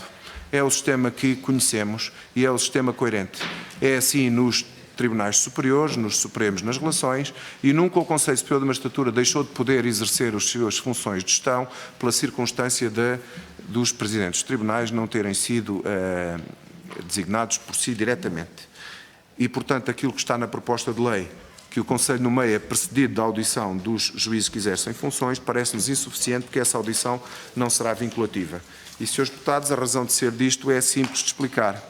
é o sistema que conhecemos e é o sistema coerente. É assim nos tribunais superiores, nos supremos, nas relações, e nunca o Conselho Superior de Magistratura deixou de poder exercer as suas funções de gestão pela circunstância dos presidentes de tribunais não terem sido designados por si diretamente. E, portanto, aquilo que está na proposta de lei, que o Conselho nomeia precedido da audição dos juízes que exercem funções, parece-nos insuficiente, porque essa audição não será vinculativa. E, Srs. Deputados, a razão de ser disto é simples de explicar.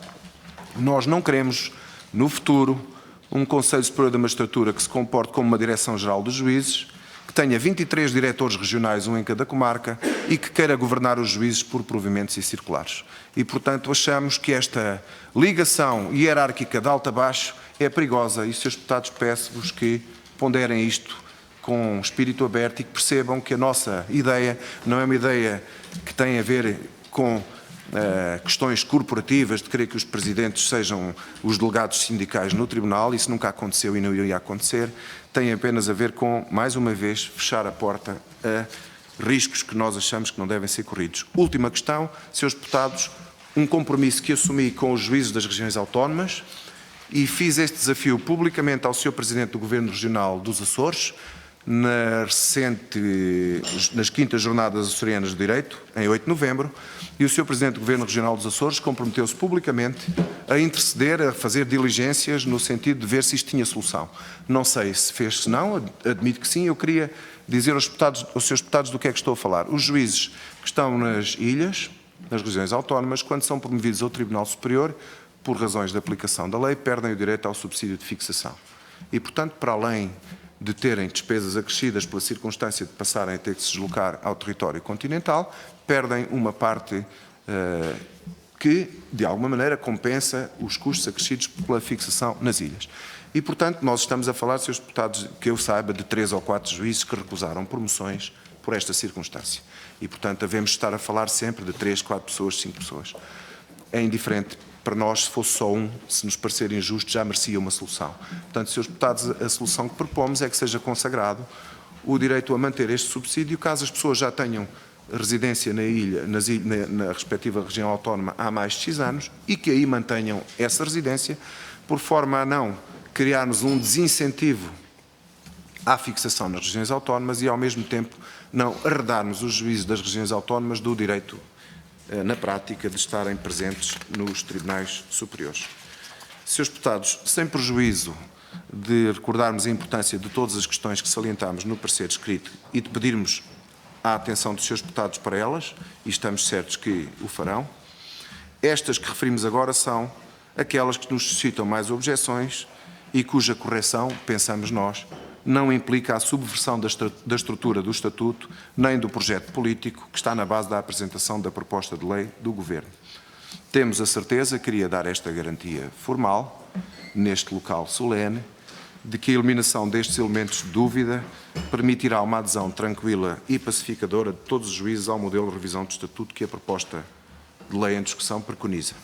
Nós não queremos, no futuro, um Conselho Superior da Magistratura que se comporte como uma Direção-Geral dos Juízes, que tenha 23 diretores regionais, um em cada comarca, e que queira governar os juízes por provimentos e circulares. E, portanto, achamos que esta ligação hierárquica de alto a baixo é perigosa e, Srs. Deputados, peço-vos que ponderem isto com espírito aberto e que percebam que a nossa ideia não é uma ideia que tem a ver com questões corporativas de querer que os presidentes sejam os delegados sindicais no Tribunal, isso nunca aconteceu e não iria acontecer, tem apenas a ver com, mais uma vez, fechar a porta a riscos que nós achamos que não devem ser corridos. Última questão, Srs. Deputados, um compromisso que assumi com os juízes das regiões autónomas e fiz este desafio publicamente ao Sr. Presidente do Governo Regional dos Açores, nas 5ª Jornadas Açorianas de Direito, em 8 de novembro, e o Sr. Presidente do Governo Regional dos Açores comprometeu-se publicamente a interceder, a fazer diligências no sentido de ver se isto tinha solução. Não sei se fez, se não, admito que sim. Eu queria dizer aos Srs. Deputados do que é que estou a falar. Os juízes que estão nas ilhas, nas regiões autónomas, quando são promovidos ao Tribunal Superior, por razões de aplicação da lei, perdem o direito ao subsídio de fixação. E, portanto, para além de terem despesas acrescidas pela circunstância de passarem a ter que se deslocar ao território continental, perdem uma parte que, de alguma maneira, compensa os custos acrescidos pela fixação nas ilhas. E, portanto, nós estamos a falar, Srs. Deputados, que eu saiba, de 3 ou 4 juízes que recusaram promoções por esta circunstância. E, portanto, devemos estar a falar sempre de 3, 4 pessoas, 5 pessoas. É indiferente. Para nós, se fosse só um, se nos parecer injusto, já merecia uma solução. Portanto, Srs. Deputados, a solução que propomos é que seja consagrado o direito a manter este subsídio, caso as pessoas já tenham residência na ilha, na respectiva região autónoma há mais de X anos, e que aí mantenham essa residência, por forma a não criarmos um desincentivo à fixação nas regiões autónomas e, ao mesmo tempo, não arredarmos os juízes das regiões autónomas do direito na prática, de estarem presentes nos tribunais superiores. Srs. Deputados, sem prejuízo de recordarmos a importância de todas as questões que salientámos no parecer escrito e de pedirmos a atenção dos Srs. Deputados para elas, e estamos certos que o farão, estas que referimos agora são aquelas que nos suscitam mais objeções e cuja correção, pensamos nós, não implica a subversão da estrutura do Estatuto nem do projeto político que está na base da apresentação da proposta de lei do Governo. Temos a certeza, queria dar esta garantia formal, neste local solene, de que a eliminação destes elementos de dúvida permitirá uma adesão tranquila e pacificadora de todos os juízes ao modelo de revisão do Estatuto que a proposta de lei em discussão preconiza.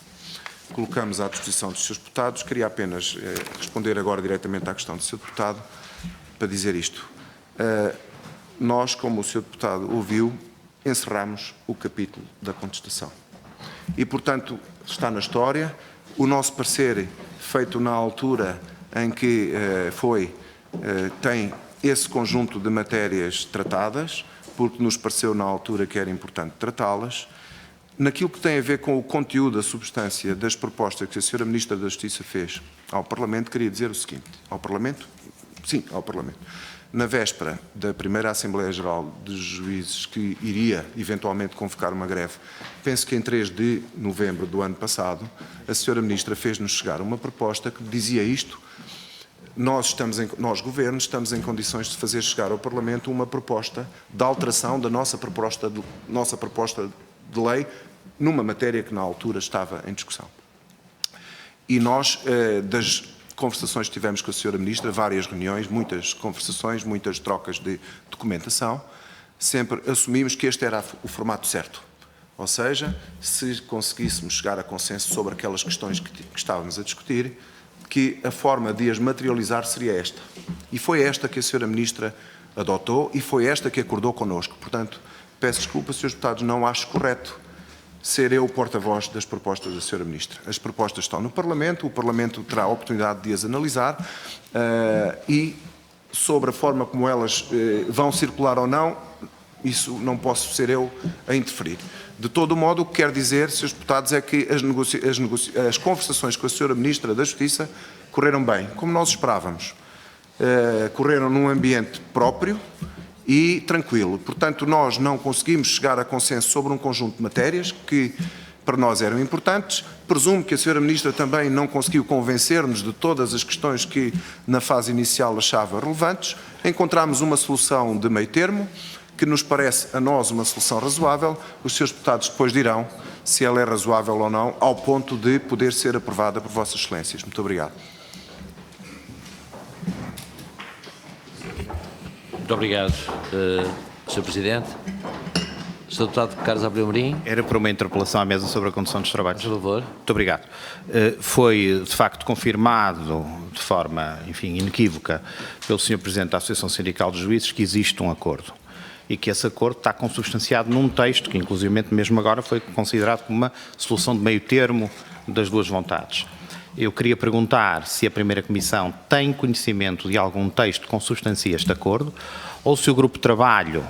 Colocamos à disposição dos Srs. Deputados. Queria apenas responder agora diretamente à questão do Sr. Deputado, para dizer isto. Nós, como o Sr. Deputado ouviu, encerramos o capítulo da contestação. E, portanto, está na história. O nosso parecer, feito na altura em que tem esse conjunto de matérias tratadas, porque nos pareceu na altura que era importante tratá-las. Naquilo que tem a ver com o conteúdo, a substância das propostas que a Sra. Ministra da Justiça fez ao Parlamento, queria dizer o seguinte. Ao Parlamento? Sim, ao Parlamento. Na véspera da primeira Assembleia Geral de Juízes, que iria eventualmente convocar uma greve, penso que em 3 de novembro do ano passado, a Sra. Ministra fez-nos chegar uma proposta que dizia isto. Nós, Governo, estamos em condições de fazer chegar ao Parlamento uma proposta de alteração da nossa proposta de lei numa matéria que na altura estava em discussão. E nós, das conversações que tivemos com a Sra. Ministra, várias reuniões, muitas conversações, muitas trocas de documentação, sempre assumimos que este era o formato certo. Ou seja, se conseguíssemos chegar a consenso sobre aquelas questões que estávamos a discutir, que a forma de as materializar seria esta. E foi esta que a Sra. Ministra adotou e foi esta que acordou connosco. Portanto, peço desculpa, Srs. Deputados, não acho correto ser eu o porta-voz das propostas da Sra. Ministra. As propostas estão no Parlamento, o Parlamento terá a oportunidade de as analisar e sobre a forma como elas vão circular ou não, isso não posso ser eu a interferir. De todo modo, o que quero dizer, Srs. Deputados, é que as conversações com a Sra. Ministra da Justiça correram bem, como nós esperávamos. Correram num ambiente próprio e tranquilo. Portanto, nós não conseguimos chegar a consenso sobre um conjunto de matérias que para nós eram importantes. Presumo que a Sra. Ministra também não conseguiu convencer-nos de todas as questões que na fase inicial achava relevantes. Encontramos uma solução de meio termo, que nos parece a nós uma solução razoável. Os Srs. Deputados depois dirão se ela é razoável ou não, ao ponto de poder ser aprovada por Vossas Excelências. Muito obrigado. Muito obrigado, Sr. Presidente. Sr. Deputado Carlos Abreu Amorim. Era para uma interpelação à mesa sobre a condução dos trabalhos. Por favor. Muito obrigado. Foi, de facto, confirmado de forma, enfim, inequívoca pelo Sr. Presidente da Associação Sindical de Juízes que existe um acordo e que esse acordo está consubstanciado num texto que, inclusivamente, mesmo agora foi considerado como uma solução de meio termo das duas vontades. Eu queria perguntar se a primeira Comissão tem conhecimento de algum texto que consubstancia este acordo ou se o grupo de trabalho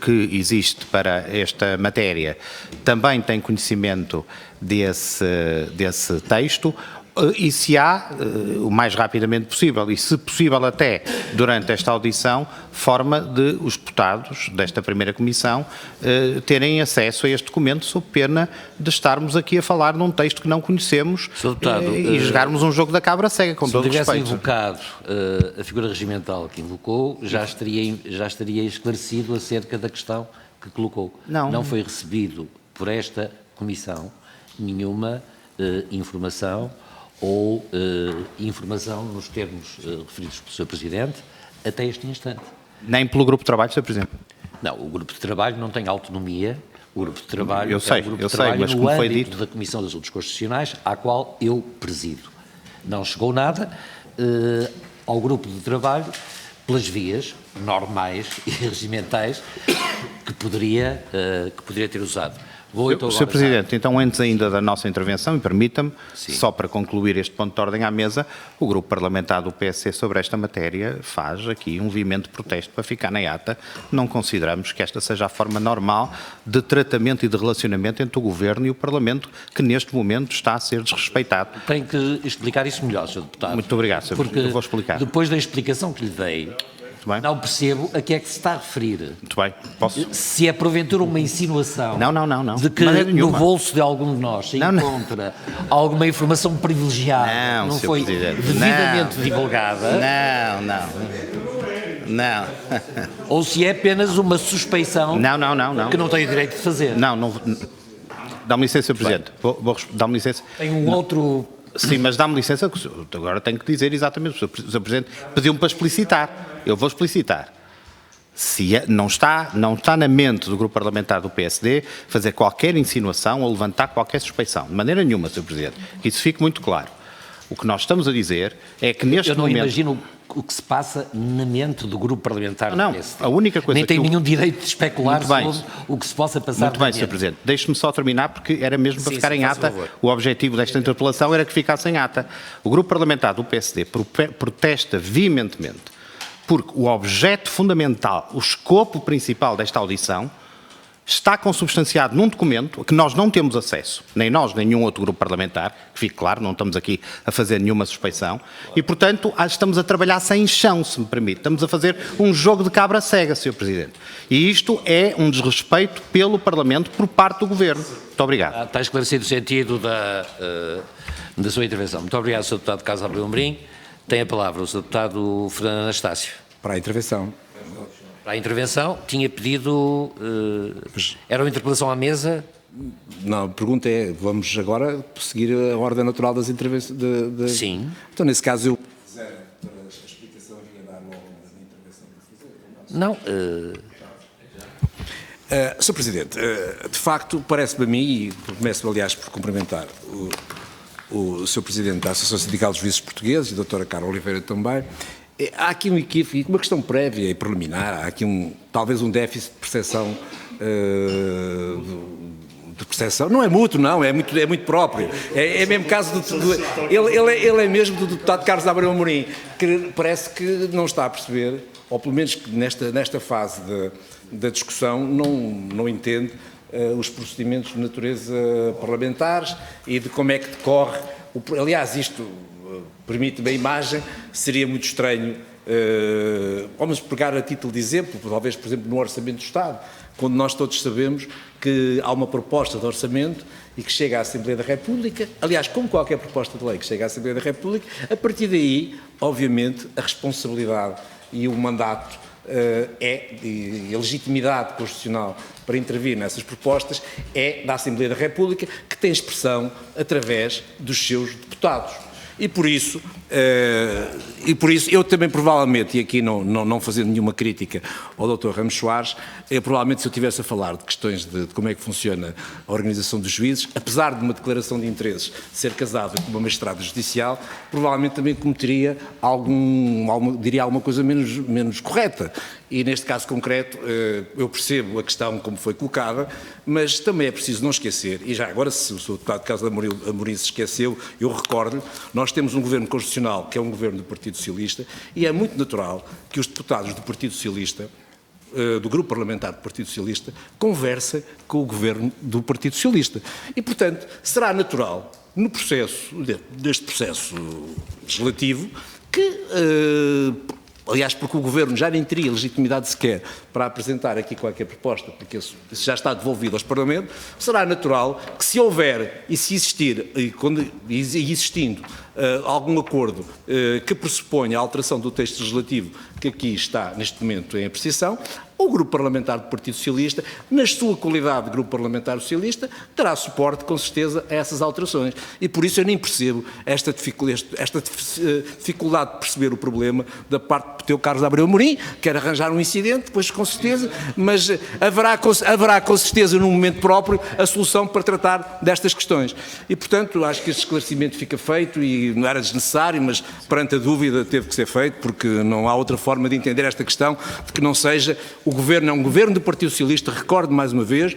que existe para esta matéria também tem conhecimento desse texto e se há, o mais rapidamente possível, e se possível até durante esta audição, forma de os deputados desta primeira Comissão terem acesso a este documento, sob pena de estarmos aqui a falar num texto que não conhecemos e jogarmos um jogo da cabra cega, com todo o respeito. Se tivesse invocado a figura regimental que invocou, já estaria esclarecido acerca da questão que colocou. Não foi recebido por esta Comissão nenhuma informação ou informação nos termos referidos pelo Sr. Presidente até este instante. Nem pelo grupo de trabalho, Sr. Presidente? Não, o grupo de trabalho não tem autonomia. O grupo de trabalho eu sei, mas no como foi âmbito dito da Comissão de Assuntos Constitucionais, à qual eu presido. Não chegou nada ao grupo de trabalho pelas vias normais e regimentais que poderia ter usado. Sr. Presidente, então antes ainda da nossa intervenção, e permita-me, só para concluir este ponto de ordem à mesa, o Grupo Parlamentar do PSD sobre esta matéria faz aqui um veemente protesto para ficar na ata. Não consideramos que esta seja a forma normal de tratamento e de relacionamento entre o Governo e o Parlamento, que neste momento está a ser desrespeitado. Tem que explicar isso melhor, Sr. Deputado. Muito obrigado, Sr. Presidente. Eu vou explicar. Depois da explicação que lhe dei, não percebo a que é que se está a referir. Muito bem, posso? Se é porventura uma insinuação não. de que no bolso de algum de nós se encontra alguma informação privilegiada que não foi devidamente divulgada. Não. Não. Ou se é apenas uma suspeição Não. que não tem o direito de fazer. Não. Dá-me licença, Sr. Presidente. Dá-me licença. Tem um outro... Sim, mas dá-me licença, que agora tenho que dizer exatamente. O Sr. Presidente pediu-me para explicitar. Eu vou explicitar. Não está na mente do grupo parlamentar do PSD fazer qualquer insinuação ou levantar qualquer suspeição. De maneira nenhuma, Sr. Presidente. Que isso fique muito claro. O que nós estamos a dizer é que neste momento... Eu não imagino o que se passa na mente do grupo parlamentar do PSD. A única coisa nem tem que nenhum direito de especular sobre bem. o que se possa passar. Muito bem, Sr. Presidente. Deixe-me só terminar, porque era mesmo para ficar em faça ata. favor. O objetivo desta interpelação era que ficasse em ata. O grupo parlamentar do PSD protesta veementemente porque o objeto fundamental, o escopo principal desta audição está consubstanciado num documento a que nós não temos acesso, nem nós, nem nenhum outro grupo parlamentar, que fique claro, não estamos aqui a fazer nenhuma suspeição, e, portanto, estamos a trabalhar sem chão, se me permite. Estamos a fazer um jogo de cabra cega, Sr. Presidente. E isto é um desrespeito pelo Parlamento por parte do Governo. Muito obrigado. Está esclarecido o sentido da sua intervenção. Muito obrigado, Sr. Deputado Carlos Abreu Amorim. Tem a palavra o Sr. Deputado Fernando Anastácio. Para a intervenção. Para a intervenção, tinha pedido... era uma interpelação à mesa? Não, a pergunta é, vamos agora seguir a ordem natural das intervenções? Sim. Então, nesse caso, eu... A explicação ia dar logo na intervenção que Não. Sr. Presidente, de facto, parece-me a mim, e começo, aliás, por cumprimentar o Sr. Presidente da Associação Sindical dos Juízes Portugueses e a doutora Carla Oliveira também, há aqui um equívoco, uma questão prévia e preliminar, há aqui talvez um déficit de percepção, não é mútuo, não, é muito próprio, é mesmo caso ele é mesmo do deputado Carlos Abreu Amorim, que parece que não está a perceber, ou pelo menos que nesta fase da discussão não entende os procedimentos de natureza parlamentares e de como é que decorre, aliás, isto... permite-me a imagem, seria muito estranho, vamos pegar a título de exemplo, talvez, por exemplo, no Orçamento do Estado, quando nós todos sabemos que há uma proposta de orçamento e que chega à Assembleia da República, aliás, como qualquer proposta de lei que chega à Assembleia da República, a partir daí, obviamente, a responsabilidade e o mandato e a legitimidade constitucional para intervir nessas propostas é da Assembleia da República, que tem expressão através dos seus deputados. E por isso eu também provavelmente, e aqui não fazendo nenhuma crítica ao Dr. Ramos Soares, provavelmente se eu estivesse a falar de questões de como é que funciona a organização dos juízes, apesar de uma declaração de interesses ser casada com uma magistrada judicial, provavelmente também cometeria diria alguma coisa menos correta. E neste caso concreto eu percebo a questão como foi colocada, mas também é preciso não esquecer, e já agora se o Sr. Deputado Carlos Amorim se esqueceu, eu recordo-lhe, nós temos um governo constitucional que é um governo do Partido Socialista e é muito natural que os deputados do Partido Socialista, do grupo parlamentar do Partido Socialista, conversem com o governo do Partido Socialista. E, portanto, será natural, no processo, deste processo legislativo, que... aliás, porque o Governo já nem teria legitimidade sequer para apresentar aqui qualquer proposta, porque isso já está devolvido aos Parlamentos, será natural que se houver e se existir, e existindo algum acordo que pressuponha a alteração do texto legislativo que aqui está neste momento em apreciação, o Grupo Parlamentar do Partido Socialista, na sua qualidade de Grupo Parlamentar Socialista, terá suporte, com certeza, a essas alterações. E por isso eu nem percebo esta dificuldade de perceber o problema da parte do teu Carlos Abreu Amorim, quer arranjar um incidente, pois com certeza, mas haverá com certeza, num momento próprio, a solução para tratar destas questões. E, portanto, acho que este esclarecimento fica feito e não era desnecessário, mas perante a dúvida teve que ser feito, porque não há outra forma de entender esta questão de que não seja o Governo é um Governo do Partido Socialista, recordo mais uma vez,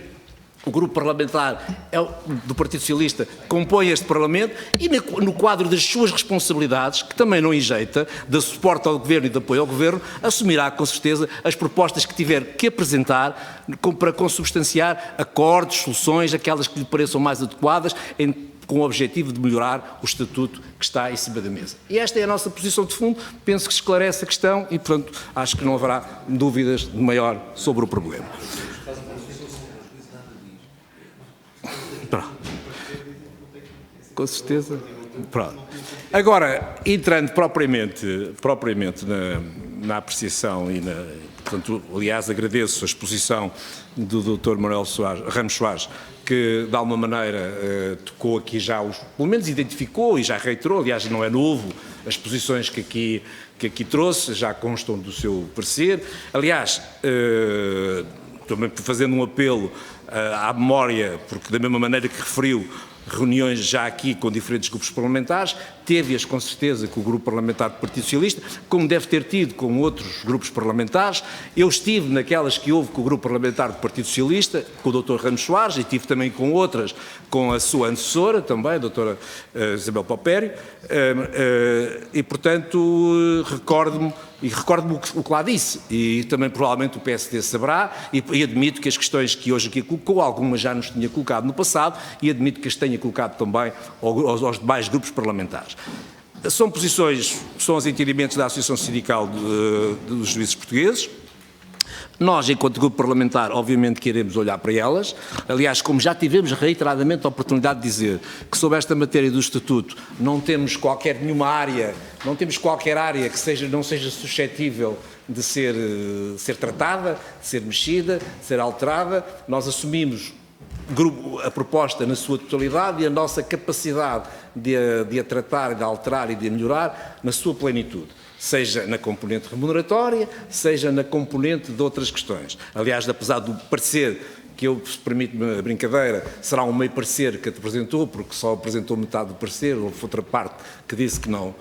o grupo parlamentar do Partido Socialista compõe este Parlamento e no quadro das suas responsabilidades, que também não enjeita, de suporte ao Governo e de apoio ao Governo, assumirá com certeza as propostas que tiver que apresentar para consubstanciar acordos, soluções, aquelas que lhe pareçam mais adequadas, com o objetivo de melhorar o estatuto que está em cima da mesa. E esta é a nossa posição de fundo, penso que esclarece a questão e, portanto, acho que não haverá dúvidas de maior sobre o problema. Pronto. Com certeza. Pronto. Agora, entrando propriamente na apreciação e portanto, aliás, agradeço a exposição do Dr. Manuel Ramos Soares, que de alguma maneira tocou aqui já, pelo menos identificou e já reiterou, aliás, não é novo, as posições que aqui trouxe, já constam do seu parecer. Aliás, também fazendo um apelo à memória, porque da mesma maneira que referiu reuniões já aqui com diferentes grupos parlamentares, teve-as com certeza com o grupo parlamentar do Partido Socialista, como deve ter tido com outros grupos parlamentares. Eu estive naquelas que houve com o grupo parlamentar do Partido Socialista, com o Dr. Ramos Soares, e tive também com outras, com a sua antecessora também, a Dra. Isabel Paupério, e portanto recordo-me o que lá disse, e também provavelmente o PSD saberá, e admito que as questões que hoje aqui colocou, algumas já nos tinha colocado no passado, e admito que as tenha colocado também aos demais grupos parlamentares. São posições, são os entendimentos da Associação Sindical dos Juízes Portugueses. Nós, enquanto grupo parlamentar, obviamente que iremos olhar para elas. Aliás, como já tivemos reiteradamente a oportunidade de dizer que sobre esta matéria do Estatuto não temos nenhuma área, não temos qualquer área que não seja suscetível de ser tratada, de ser mexida, de ser alterada. Nós assumimos a proposta na sua totalidade e a nossa capacidade de a tratar, de a alterar e de a melhorar na sua plenitude, seja na componente remuneratória, seja na componente de outras questões. Aliás, apesar do parecer, que eu, se permite-me a brincadeira, será um meio parecer que apresentou, porque só apresentou metade do parecer, houve outra parte que disse que não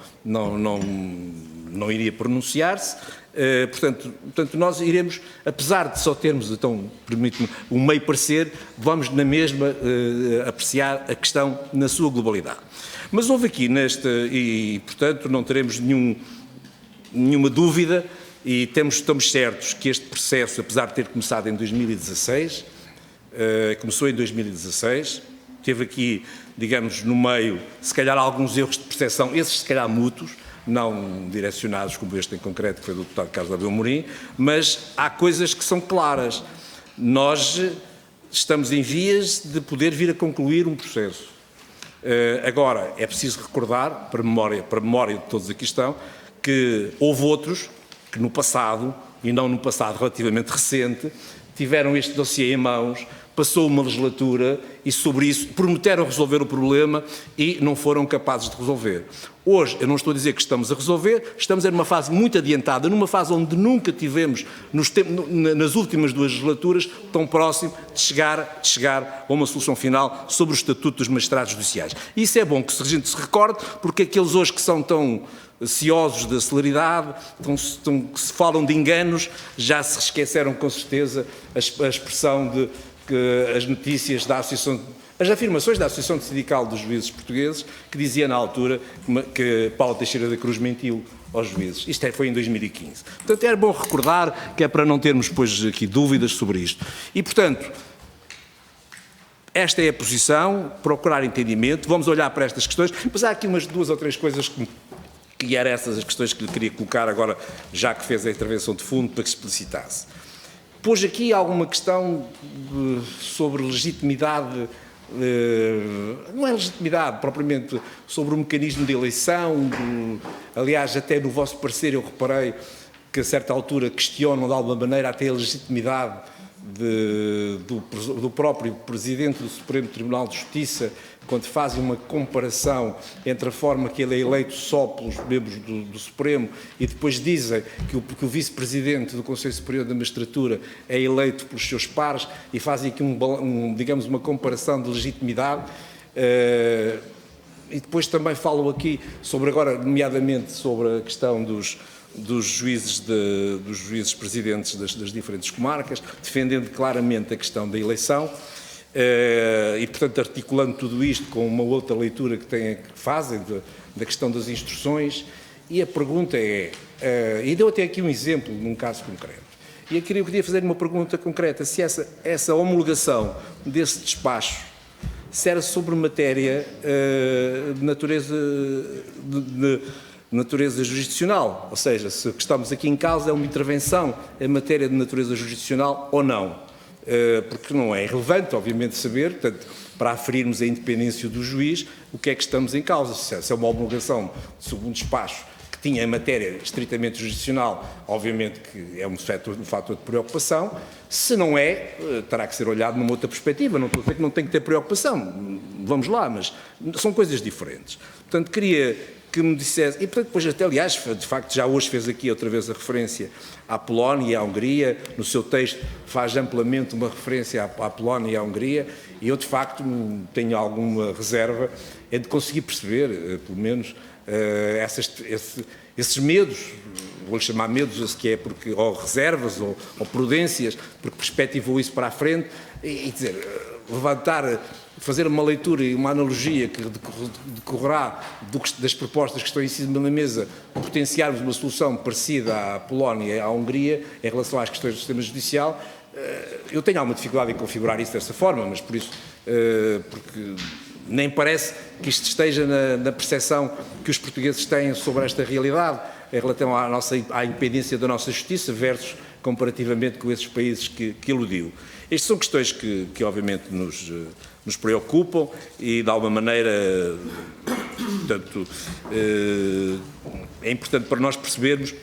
iria pronunciar-se. Portanto, nós iremos, apesar de só termos, então, permite-me, um meio parecer, vamos na mesma apreciar a questão na sua globalidade. Mas houve aqui e portanto não teremos nenhuma dúvida, e estamos certos que este processo, apesar de ter começado em 2016, começou em 2016, teve aqui, digamos, no meio, se calhar alguns erros de percepção, esses se calhar mútuos, não direcionados como este em concreto, que foi do deputado Carlos Abel Amorim, mas há coisas que são claras. Nós estamos em vias de poder vir a concluir um processo. Agora, é preciso recordar, para a memória de todos aqui estão, que houve outros que no passado, e não no passado relativamente recente, tiveram este dossiê em mãos, passou uma legislatura e sobre isso prometeram resolver o problema e não foram capazes de resolver. Hoje, eu não estou a dizer que estamos a resolver, estamos numa fase muito adiantada, numa fase onde nunca tivemos, nas últimas duas legislaturas, tão próximo de chegar a uma solução final sobre o Estatuto dos Magistrados Judiciais. E isso é bom que a gente se recorde, porque aqueles hoje que são tão ciosos da celeridade, que se falam de enganos, já se esqueceram com certeza a expressão de que as notícias da Associação, as afirmações da Associação Sindical dos Juízes Portugueses, que dizia na altura que Paulo Teixeira da Cruz mentiu aos juízes. Isto foi em 2015. Portanto, era bom recordar, que é para não termos depois aqui dúvidas sobre isto. E, portanto, esta é a posição, procurar entendimento, vamos olhar para estas questões, mas há aqui umas 2 ou 3 coisas que eram essas as questões que lhe queria colocar agora, já que fez a intervenção de fundo, para que explicitasse. Pôs aqui alguma questão sobre legitimidade, não é legitimidade propriamente, sobre o mecanismo de eleição, aliás, até no vosso parecer eu reparei que a certa altura questionam de alguma maneira até a legitimidade do próprio Presidente do Supremo Tribunal de Justiça, quando fazem uma comparação entre a forma que ele é eleito só pelos membros do Supremo e depois dizem que o Vice-Presidente do Conselho Superior da Magistratura é eleito pelos seus pares e fazem aqui digamos, uma comparação de legitimidade. E depois também falam aqui sobre agora, nomeadamente sobre a questão dos juízes presidentes das diferentes comarcas, defendendo claramente a questão da eleição. E, portanto, articulando tudo isto com uma outra leitura que fazem da questão das instruções. E a pergunta é, e deu até aqui um exemplo num caso concreto, e eu queria fazer uma pergunta concreta, se essa homologação desse despacho se era sobre matéria de natureza jurisdicional, ou seja, se o que estamos aqui em causa é uma intervenção em matéria de natureza jurisdicional ou não. Porque não é relevante, obviamente, saber, portanto, para aferirmos a independência do juiz, o que é que estamos em causa, se é uma homologação sobre um despacho que tinha em matéria estritamente jurisdicional, obviamente que é um fator de preocupação. Se não é, terá que ser olhado numa outra perspectiva. Não estou a dizer que não tem que ter preocupação, vamos lá, mas são coisas diferentes. Portanto, queria que me dissesse, e portanto, depois até, aliás, de facto, já hoje fez aqui outra vez a referência à Polónia e à Hungria, no seu texto faz amplamente uma referência à Polónia e à Hungria, e eu, de facto, tenho alguma reserva em de conseguir perceber, pelo menos, esses medos, vou-lhe chamar medos, que é porque, ou reservas, ou prudências, porque perspectivou isso para a frente, e dizer, fazer uma leitura e uma analogia que decorrerá das propostas que estão em cima da mesa, potenciarmos uma solução parecida à Polónia e à Hungria em relação às questões do sistema judicial. Eu tenho alguma dificuldade em configurar isso dessa forma, mas por isso, porque nem parece que isto esteja na percepção que os portugueses têm sobre esta realidade em relação à independência da nossa justiça versus comparativamente com esses países que eludiu. Estas são questões que obviamente nos preocupam e, de alguma maneira, portanto, é importante para nós percebermos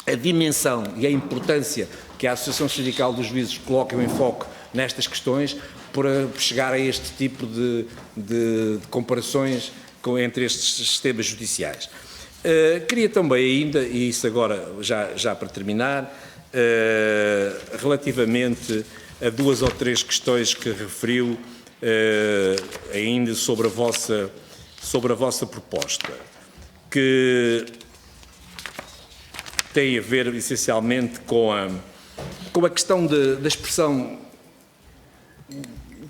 a dimensão e a importância que a Associação Sindical dos Juízes coloca em foco nestas questões para chegar a este tipo de comparações entre estes sistemas judiciais. Queria também ainda, e isso agora já para terminar, relativamente a 2 ou 3 questões que referiu ainda sobre a vossa proposta, que tem a ver essencialmente com a questão da expressão,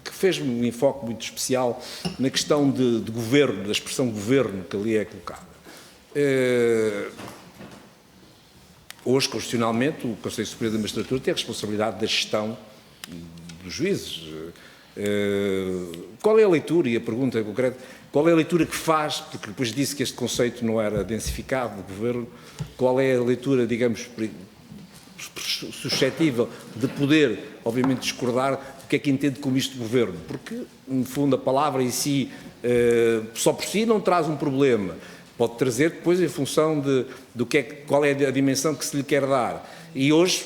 que fez-me um enfoque muito especial na questão de governo, da expressão governo que ali é colocada. Hoje, constitucionalmente, o Conselho Superior da Magistratura tem a responsabilidade da gestão dos juízes. Qual é a leitura, e a pergunta é concreta, qual é a leitura que faz, porque depois disse que este conceito não era densificado de governo, qual é a leitura, digamos, suscetível de poder, obviamente, discordar do que é que entende como isto de governo? Porque, no fundo, a palavra em si, só por si, não traz um problema. Pode trazer depois em função qual é a dimensão que se lhe quer dar. E hoje,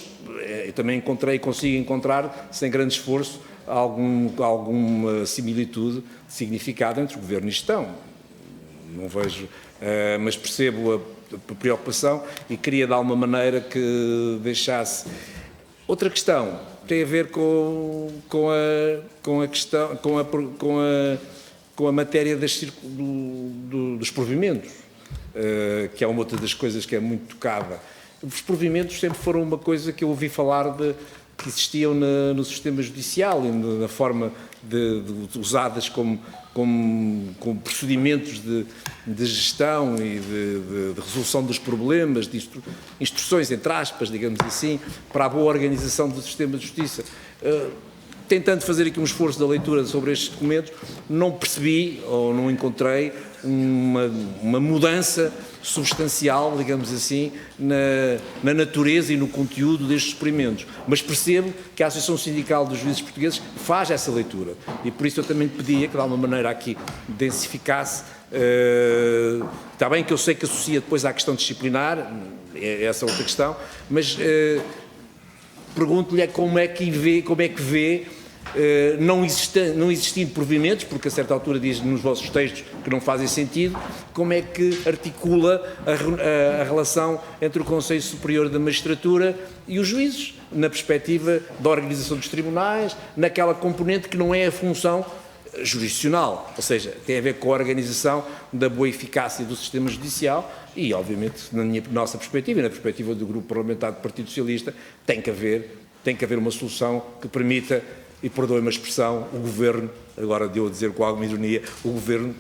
eu também consigo encontrar, sem grande esforço, alguma similitude de significado entre governo e gestão. Não vejo, mas percebo a preocupação e queria de alguma maneira que deixasse. Outra questão tem a ver com a matéria dos provimentos, que é uma outra das coisas que é muito tocada. Os provimentos sempre foram uma coisa que eu ouvi falar que existiam no sistema judicial e na forma usadas como procedimentos de gestão e de resolução dos problemas, de instruções, entre aspas, digamos assim, para a boa organização do sistema de justiça. Tentando fazer aqui um esforço da leitura sobre estes documentos, não percebi ou não encontrei uma mudança substancial, digamos assim, na natureza e no conteúdo destes experimentos. Mas percebo que a Associação Sindical dos Juízes Portugueses faz essa leitura e por isso eu também pedia que de alguma maneira aqui densificasse. Está bem que eu sei que associa depois à questão disciplinar, é essa outra questão, mas pergunto-lhe como é que vê, não existindo provimentos, porque a certa altura diz nos vossos textos que não fazem sentido, como é que articula a relação entre o Conselho Superior da Magistratura e os juízes, na perspectiva da organização dos tribunais, naquela componente que não é a função jurisdicional, ou seja, tem a ver com a organização da boa eficácia do sistema judicial e, obviamente, na nossa perspectiva e na perspectiva do Grupo Parlamentar do Partido Socialista, tem que haver uma solução que permita, e perdoe-me a expressão, o governo, agora deu a dizer com alguma ironia, o governo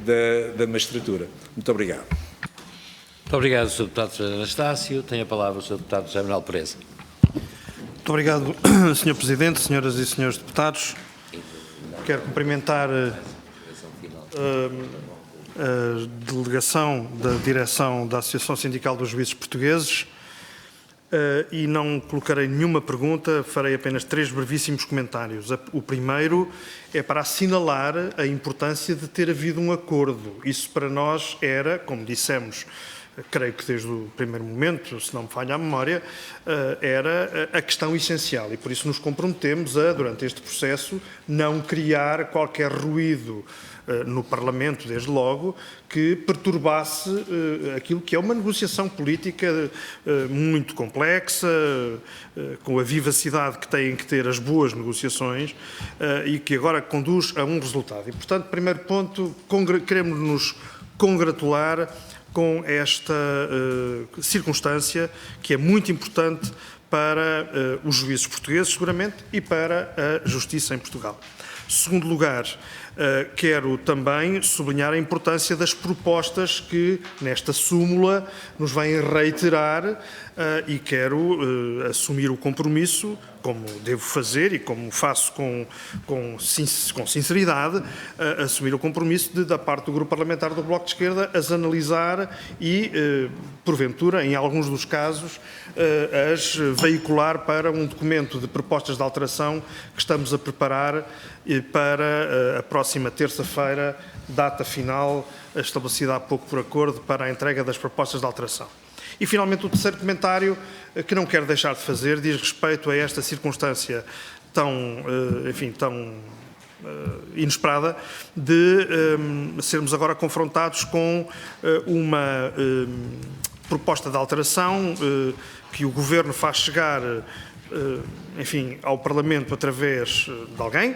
da magistratura. Muito obrigado. Muito obrigado, Sr. Deputado Anastácio. Tem a palavra o Sr. Deputado José Manuel Pereza. Muito obrigado, Sr. Presidente, senhoras e senhores deputados. Quero cumprimentar a delegação da direção da Associação Sindical dos Juízes Portugueses e não colocarei nenhuma pergunta, farei apenas 3 brevíssimos comentários. O primeiro é para assinalar a importância de ter havido um acordo. Isso para nós era, como dissemos, creio que desde o primeiro momento, se não me falha a memória, era a questão essencial e por isso nos comprometemos a, durante este processo, não criar qualquer ruído no Parlamento, desde logo, que perturbasse aquilo que é uma negociação política muito complexa, com a vivacidade que têm que ter as boas negociações e que agora conduz a um resultado. E, portanto, primeiro ponto, queremos nos congratular com esta circunstância que é muito importante para os juízes portugueses, seguramente, e para a justiça em Portugal. Segundo lugar, quero também sublinhar a importância das propostas que nesta súmula nos vêm reiterar e quero assumir o compromisso, como devo fazer e como faço com sinceridade, assumir o compromisso de, da parte do Grupo Parlamentar do Bloco de Esquerda, as analisar e, porventura, em alguns dos casos, as veicular para um documento de propostas de alteração que estamos a preparar para a próxima terça-feira, data final estabelecida há pouco por acordo para a entrega das propostas de alteração. E, finalmente, o terceiro comentário, que não quero deixar de fazer, diz respeito a esta circunstância tão, enfim, tão inesperada de sermos agora confrontados com uma proposta de alteração que o Governo faz chegar, enfim, ao Parlamento através de alguém.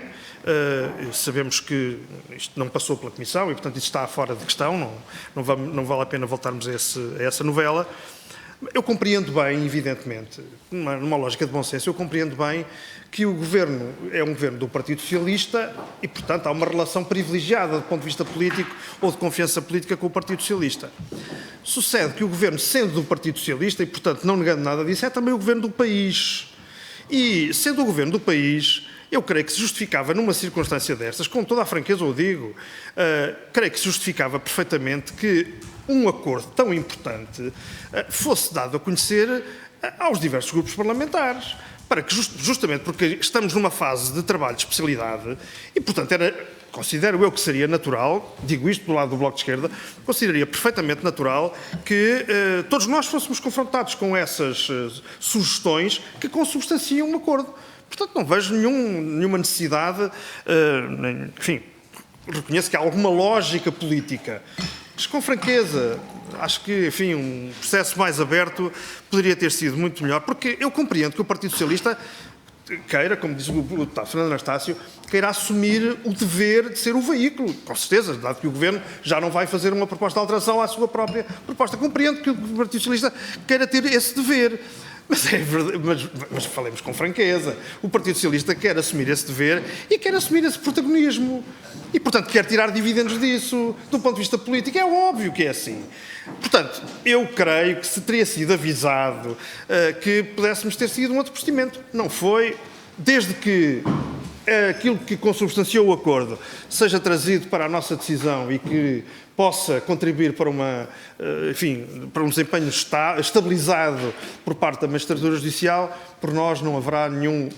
Sabemos que isto não passou pela Comissão e, portanto, isso está fora de questão, não vale a pena voltarmos a essa novela. Eu compreendo bem, evidentemente, numa lógica de bom senso, eu compreendo bem que o Governo é um Governo do Partido Socialista e, portanto, há uma relação privilegiada do ponto de vista político ou de confiança política com o Partido Socialista. Sucede que o Governo, sendo do Partido Socialista e, portanto, não negando nada disso, é também o Governo do país. E, sendo o Governo do país, eu creio que se justificava, numa circunstância destas, com toda a franqueza o digo, creio que se justificava perfeitamente que um acordo tão importante fosse dado a conhecer aos diversos grupos parlamentares, para que, justamente porque estamos numa fase de trabalho de especialidade e, portanto, considero eu que seria natural, digo isto do lado do Bloco de Esquerda, consideraria perfeitamente natural que todos nós fôssemos confrontados com essas sugestões que consubstanciam um acordo. Portanto, não vejo nenhuma necessidade, enfim, reconheço que há alguma lógica política, mas com franqueza, acho que, enfim, um processo mais aberto poderia ter sido muito melhor, porque eu compreendo que o Partido Socialista queira, como diz o deputado Fernando Anastácio, queira assumir o dever de ser o veículo, com certeza, dado que o Governo já não vai fazer uma proposta de alteração à sua própria proposta. Compreendo que o Partido Socialista queira ter esse dever. Mas, é verdade, mas falemos com franqueza. O Partido Socialista quer assumir esse dever e quer assumir esse protagonismo. E, portanto, quer tirar dividendos disso. Do ponto de vista político, é óbvio que é assim. Portanto, eu creio que se teria sido avisado que pudéssemos ter seguido um outro procedimento. Não foi. Desde que aquilo que consubstanciou o acordo seja trazido para a nossa decisão e que possa contribuir para para um desempenho estabilizado por parte da magistratura judicial, por nós não haverá nenhum...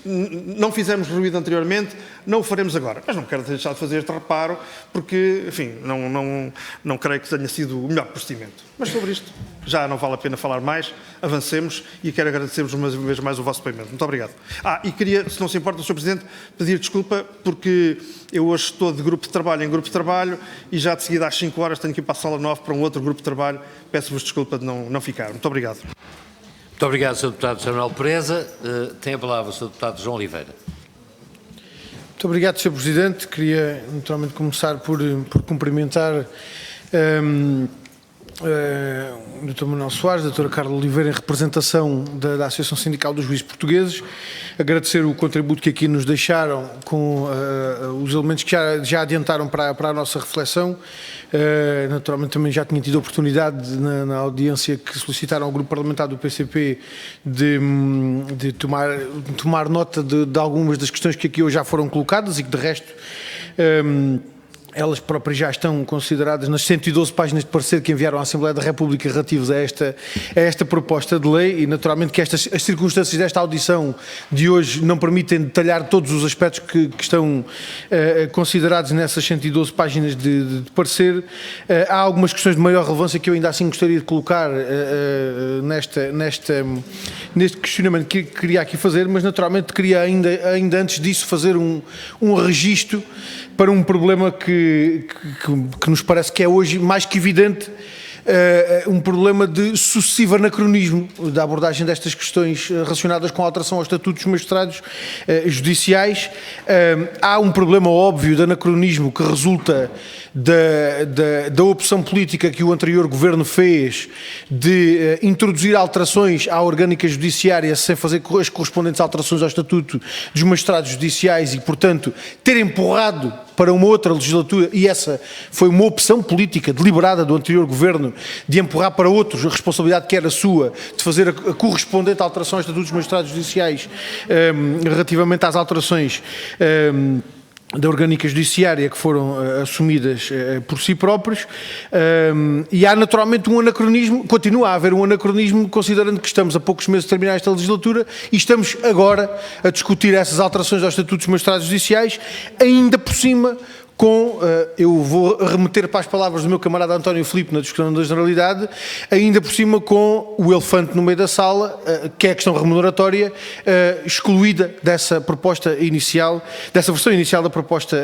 Não fizemos ruído anteriormente, não o faremos agora. Mas não quero deixar de fazer este reparo, porque, enfim, não creio que tenha sido o melhor procedimento. Mas sobre isto já não vale a pena falar mais, avancemos e quero agradecer-vos uma vez mais o vosso depoimento. Muito obrigado. E queria, se não se importa, Sr. Presidente, pedir desculpa, porque eu hoje estou de grupo de trabalho em grupo de trabalho e já de seguida às 5 horas tenho que ir para a sala 9 para um outro grupo de trabalho. Peço-vos desculpa de não ficar. Muito obrigado. Muito obrigado, Sr. Deputado José Manuel Pereza. Tem a palavra o Sr. Deputado João Oliveira. Muito obrigado, Sr. Presidente. Queria, naturalmente, começar por cumprimentar o Dr. Manuel Soares, a Dra. Carla Oliveira, em representação da Associação Sindical dos Juízes Portugueses, agradecer o contributo que aqui nos deixaram com os elementos que já adiantaram para a nossa reflexão. Naturalmente também já tinha tido a oportunidade na audiência que solicitaram ao Grupo Parlamentar do PCP de tomar nota de algumas das questões que aqui hoje já foram colocadas e que de resto elas próprias já estão consideradas nas 112 páginas de parecer que enviaram à Assembleia da República relativos a esta proposta de lei, e naturalmente que as circunstâncias desta audição de hoje não permitem detalhar todos os aspectos que estão considerados nessas 112 páginas de parecer. Há algumas questões de maior relevância que eu ainda assim gostaria de colocar neste questionamento que queria aqui fazer, mas naturalmente queria ainda antes disso fazer um registro para um problema que nos parece que é hoje mais que evidente, um problema de sucessivo anacronismo da abordagem destas questões relacionadas com a alteração aos estatutos dos magistrados judiciais. Há um problema óbvio de anacronismo que resulta da opção política que o anterior governo fez de introduzir alterações à orgânica judiciária sem fazer as correspondentes alterações ao estatuto dos magistrados judiciais e, portanto, ter empurrado para uma outra legislatura, e essa foi uma opção política deliberada do anterior governo, de empurrar para outros a responsabilidade que era sua, de fazer a correspondente alteração aos estatutos dos magistrados judiciais relativamente às alterações da orgânica judiciária que foram assumidas por si próprios, e há naturalmente um anacronismo, continua a haver um anacronismo, considerando que estamos a poucos meses de terminar esta legislatura e estamos agora a discutir essas alterações aos estatutos dos magistrados judiciais, ainda por cima com, eu vou remeter para as palavras do meu camarada António Filipe na discussão da generalidade, ainda por cima com o elefante no meio da sala, que é a questão remuneratória, excluída dessa proposta inicial, dessa versão inicial da proposta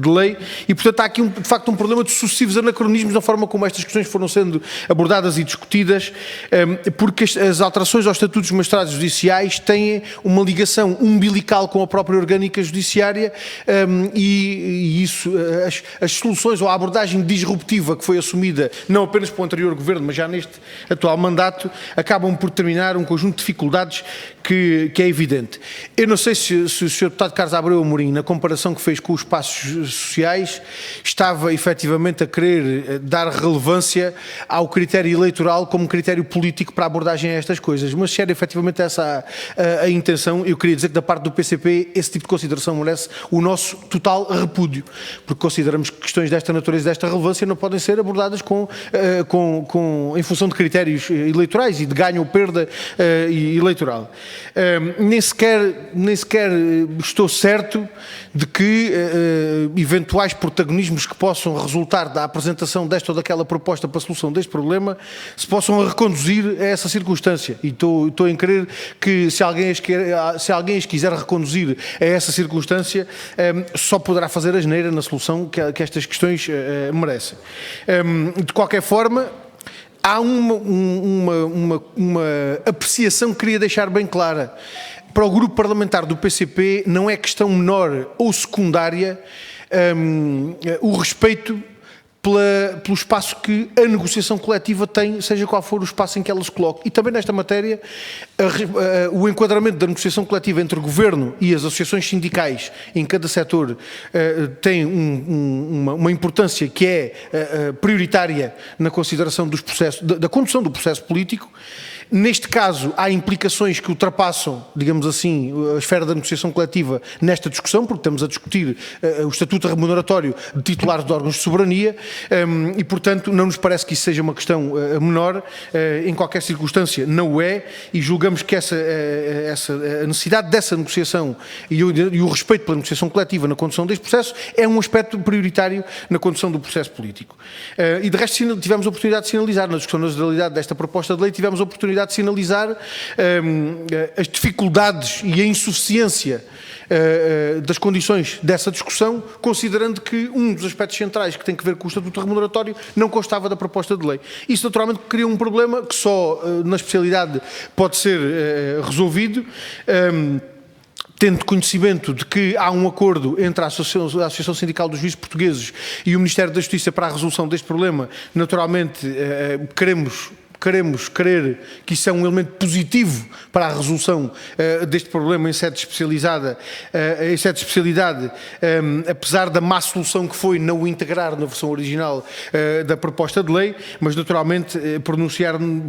de lei, e portanto há aqui de facto um problema de sucessivos anacronismos na forma como estas questões foram sendo abordadas e discutidas, porque as alterações aos estatutos dos magistrados judiciais têm uma ligação umbilical com a própria orgânica judiciária, e isso, as soluções ou a abordagem disruptiva que foi assumida não apenas pelo anterior governo, mas já neste atual mandato, acabam por terminar um conjunto de dificuldades que é evidente. Eu não sei se o Sr. Deputado Carlos Abreu Amorim, na comparação que fez com os espaços sociais, estava efetivamente a querer dar relevância ao critério eleitoral como critério político para a abordagem a estas coisas, mas se era efetivamente essa a intenção, eu queria dizer que da parte do PCP esse tipo de consideração merece o nosso total repúdio, porque consideramos que questões desta natureza e desta relevância não podem ser abordadas em função de critérios eleitorais e de ganho ou perda eleitoral. Nem sequer estou certo de que eventuais protagonismos que possam resultar da apresentação desta ou daquela proposta para a solução deste problema se possam reconduzir a essa circunstância, e estou em crer que se alguém as quiser reconduzir a essa circunstância, só poderá fazer asneira na solução que estas questões merecem. De qualquer forma, há uma apreciação que queria deixar bem clara. Para o grupo parlamentar do PCP não é questão menor ou secundária o respeito pelo espaço que a negociação coletiva tem, seja qual for o espaço em que ela se coloque. E também nesta matéria, o enquadramento da negociação coletiva entre o Governo e as associações sindicais em cada setor tem uma importância que é prioritária na consideração dos processos, da condução do processo político. Neste caso, há implicações que ultrapassam, digamos assim, a esfera da negociação coletiva nesta discussão, porque estamos a discutir o estatuto remuneratório de titulares de órgãos de soberania e, portanto, não nos parece que isso seja uma questão menor, em qualquer circunstância não o é, e julgamos que a necessidade dessa negociação e o respeito pela negociação coletiva na condução deste processo é um aspecto prioritário na condução do processo político. E, de resto, tivemos a oportunidade de sinalizar, na discussão da generalidade desta proposta de lei, tivemos a oportunidade de sinalizar as dificuldades e a insuficiência das condições dessa discussão, considerando que um dos aspectos centrais que tem que ver com o estatuto remuneratório não constava da proposta de lei. Isso naturalmente cria um problema que só na especialidade pode ser resolvido, tendo conhecimento de que há um acordo entre a Associação Sindical dos Juízes Portugueses e o Ministério da Justiça para a resolução deste problema. Naturalmente queremos queremos crer que isso é um elemento positivo para a resolução deste problema em sede especializada, apesar da má solução que foi não o integrar na versão original da proposta de lei, mas naturalmente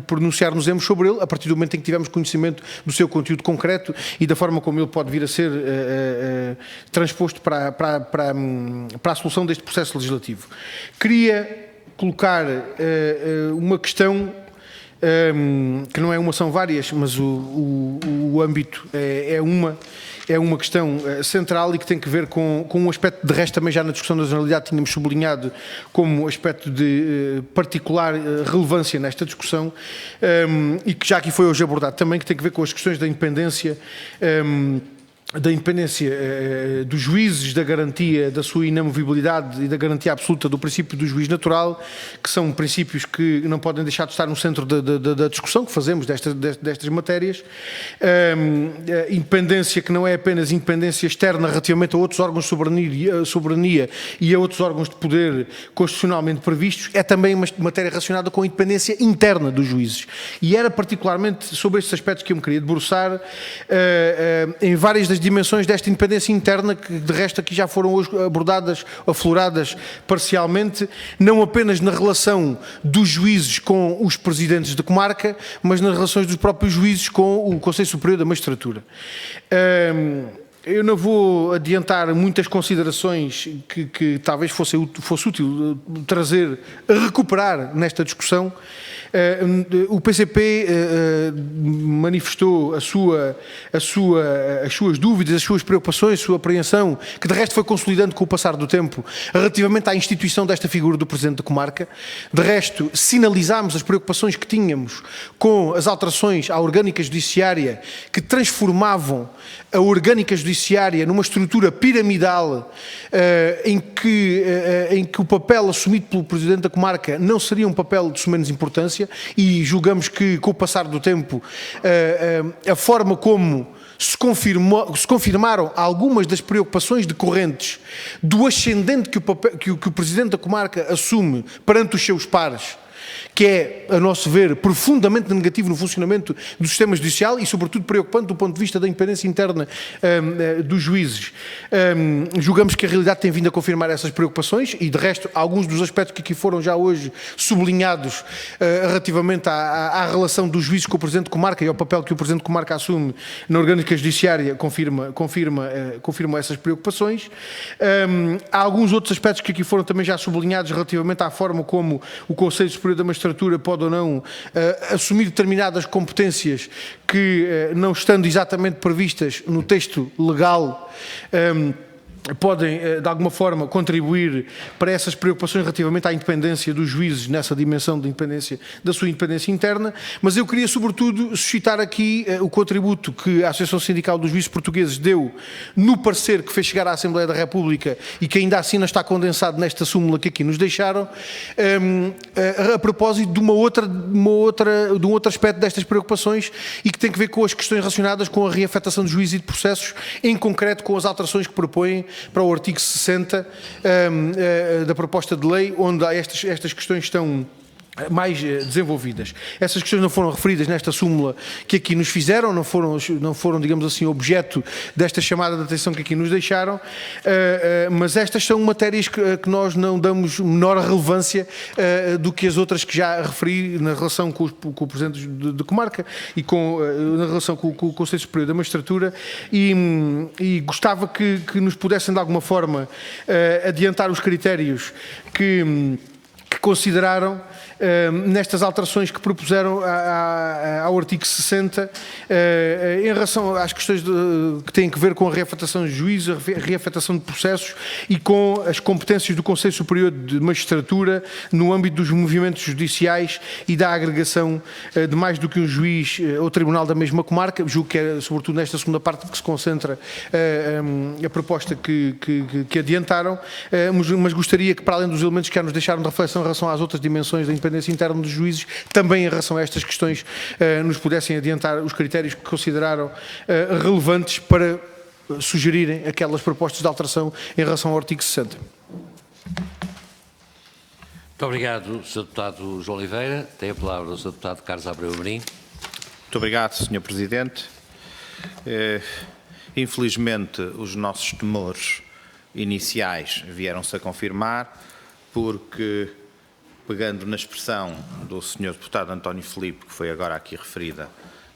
pronunciar-nos-emos sobre ele a partir do momento em que tivermos conhecimento do seu conteúdo concreto e da forma como ele pode vir a ser transposto para a solução deste processo legislativo. Queria colocar uma questão que não é uma, são várias, mas o âmbito é uma questão central e que tem que ver com um aspecto, de resto também já na discussão da generalidade tínhamos sublinhado como aspecto de particular relevância nesta discussão e que já aqui foi hoje abordado também, que tem que ver com as questões da independência dos juízes, da garantia da sua inamovibilidade e da garantia absoluta do princípio do juiz natural, que são princípios que não podem deixar de estar no centro da discussão que fazemos destas matérias. Independência que não é apenas independência externa relativamente a outros órgãos de soberania e a outros órgãos de poder constitucionalmente previstos, é também uma matéria relacionada com a independência interna dos juízes. E era particularmente sobre estes aspectos que eu me queria debruçar em várias das dimensões desta independência interna, que de resto aqui já foram hoje abordadas, afloradas parcialmente, não apenas na relação dos juízes com os presidentes de comarca, mas nas relações dos próprios juízes com o Conselho Superior da Magistratura. Eu não vou adiantar muitas considerações que talvez fosse útil trazer, recuperar nesta discussão. O PCP manifestou as suas dúvidas, as suas preocupações, a sua apreensão, que de resto foi consolidando com o passar do tempo, relativamente à instituição desta figura do Presidente da Comarca. De resto, sinalizámos as preocupações que tínhamos com as alterações à orgânica judiciária, que transformavam a orgânica judiciária numa estrutura piramidal em que o papel assumido pelo Presidente da Comarca não seria um papel de menos importância, e julgamos que com o passar do tempo a forma como se confirmaram algumas das preocupações decorrentes do ascendente que o Presidente da Comarca assume perante os seus pares, que é, a nosso ver, profundamente negativo no funcionamento do sistema judicial e, sobretudo, preocupante do ponto de vista da independência interna dos juízes. Julgamos que a realidade tem vindo a confirmar essas preocupações e, de resto, alguns dos aspectos que aqui foram já hoje sublinhados relativamente à relação dos juízes com o Presidente de Comarca e ao papel que o Presidente de Comarca assume na orgânica judiciária confirmam essas preocupações. Há alguns outros aspectos que aqui foram também já sublinhados relativamente à forma como o Conselho Superior da Magistratura pode ou não assumir determinadas competências que, não estando exatamente previstas no texto legal, podem, de alguma forma, contribuir para essas preocupações relativamente à independência dos juízes, nessa dimensão de independência, da sua independência interna, mas eu queria, sobretudo, suscitar aqui o contributo que a Associação Sindical dos Juízes Portugueses deu no parecer que fez chegar à Assembleia da República e que ainda assim não está condensado nesta súmula que aqui nos deixaram, a propósito de um outro aspecto destas preocupações e que tem que ver com as questões relacionadas com a reafetação de juízes e de processos, em concreto com as alterações que propõem para o artigo 60 da proposta de lei, onde estas questões estão mais desenvolvidas. Essas questões não foram referidas nesta súmula que aqui nos fizeram, não foram, digamos assim, objeto desta chamada de atenção que aqui nos deixaram, mas estas são matérias que nós não damos menor relevância do que as outras que já referi na relação com o Presidente de Comarca e na relação com o Conselho Superior da Magistratura e gostava que nos pudessem de alguma forma adiantar os critérios que consideraram nestas alterações que propuseram ao artigo 60 em relação às questões que têm que ver com a reafetação de juízes, a reafetação de processos e com as competências do Conselho Superior de Magistratura no âmbito dos movimentos judiciais e da agregação de mais do que um juiz ou tribunal da mesma comarca. Julgo que é sobretudo nesta segunda parte que se concentra a proposta que adiantaram, mas gostaria que, para além dos elementos que já nos deixaram de reflexão em relação às outras dimensões da independência interna dos juízes, também em relação a estas questões nos pudessem adiantar os critérios que consideraram relevantes para sugerirem aquelas propostas de alteração em relação ao artigo 60. Muito obrigado, Sr. Deputado João Oliveira. Tem a palavra o Sr. Deputado Carlos Abreu Amorim. Muito obrigado, Sr. Presidente. Infelizmente, os nossos temores iniciais vieram-se a confirmar, porque, pegando na expressão do Sr. Deputado António Filipe, que foi agora aqui referida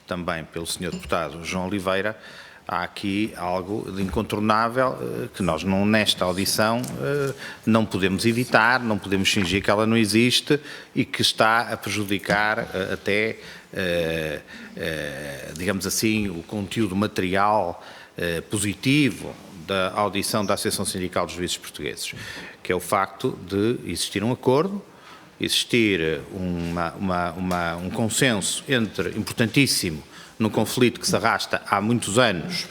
também pelo Sr. Deputado João Oliveira, há aqui algo de incontornável que nós, nesta audição, não podemos evitar, não podemos fingir que ela não existe e que está a prejudicar até, digamos assim, o conteúdo material positivo da audição da Associação Sindical dos Juízes Portugueses, que é o facto de existir um acordo, existir um consenso importantíssimo num conflito que se arrasta há muitos anos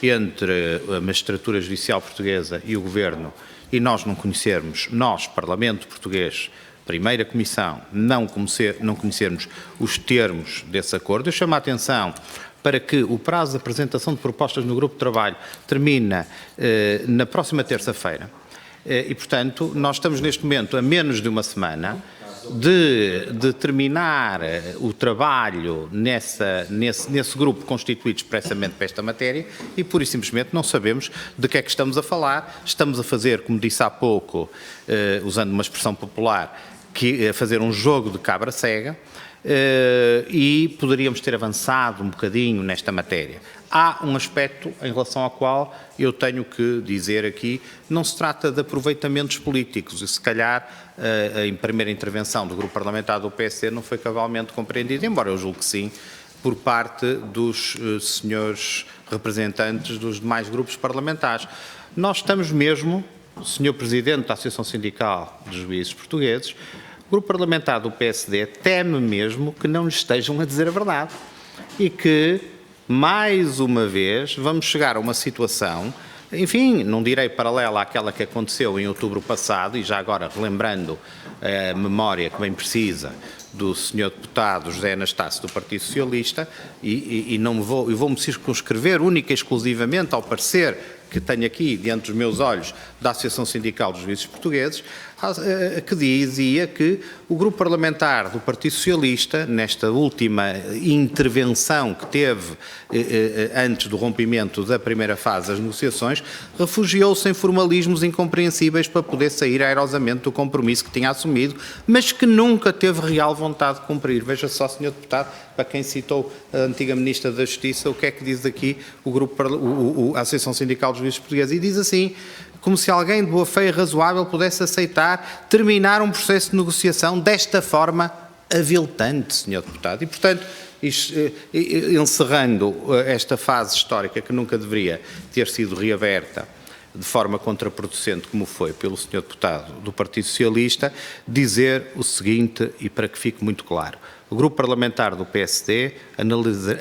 entre a magistratura judicial portuguesa e o Governo, e nós não conhecermos, nós, Parlamento Português, Primeira Comissão, não conhecermos os termos desse acordo. Eu chamo a atenção para que o prazo de apresentação de propostas no grupo de trabalho termina na próxima terça-feira. E, portanto, nós estamos neste momento a menos de uma semana de terminar o trabalho nesse grupo constituído expressamente para esta matéria e, pura e simplesmente, não sabemos de que é que estamos a falar. Estamos a fazer, como disse há pouco, usando uma expressão popular, a fazer um jogo de cabra cega, e poderíamos ter avançado um bocadinho nesta matéria. Há um aspecto em relação ao qual eu tenho que dizer aqui, não se trata de aproveitamentos políticos, e se calhar em primeira intervenção do grupo parlamentar do PSD não foi cabalmente compreendido, embora eu julgue que sim, por parte dos senhores representantes dos demais grupos parlamentares. Nós estamos mesmo, Sr. Presidente da Associação Sindical dos Juízes Portugueses, o grupo parlamentar do PSD teme mesmo que não lhe estejam a dizer a verdade e que, mais uma vez, vamos chegar a uma situação, enfim, não direi paralela àquela que aconteceu em outubro passado, e já agora relembrando a memória que bem precisa do Sr. Deputado José Anastácio do Partido Socialista, e vou-me circunscrever única e exclusivamente ao parecer que tenho aqui diante dos meus olhos da Associação Sindical dos Juízes Portugueses, que dizia que o grupo parlamentar do Partido Socialista, nesta última intervenção que teve antes do rompimento da primeira fase das negociações, refugiou-se em formalismos incompreensíveis para poder sair airosamente do compromisso que tinha assumido, mas que nunca teve real vontade de cumprir. Veja só, Sr. Deputado, para quem citou a antiga Ministra da Justiça, o que é que diz aqui a Associação Sindical dos Juízes Portugueses, e diz assim: como se alguém de boa fé e razoável pudesse aceitar terminar um processo de negociação desta forma aviltante, Sr. Deputado. E, portanto, encerrando esta fase histórica que nunca deveria ter sido reaberta de forma contraproducente, como foi pelo Sr. Deputado do Partido Socialista, dizer o seguinte, e para que fique muito claro: o grupo parlamentar do PSD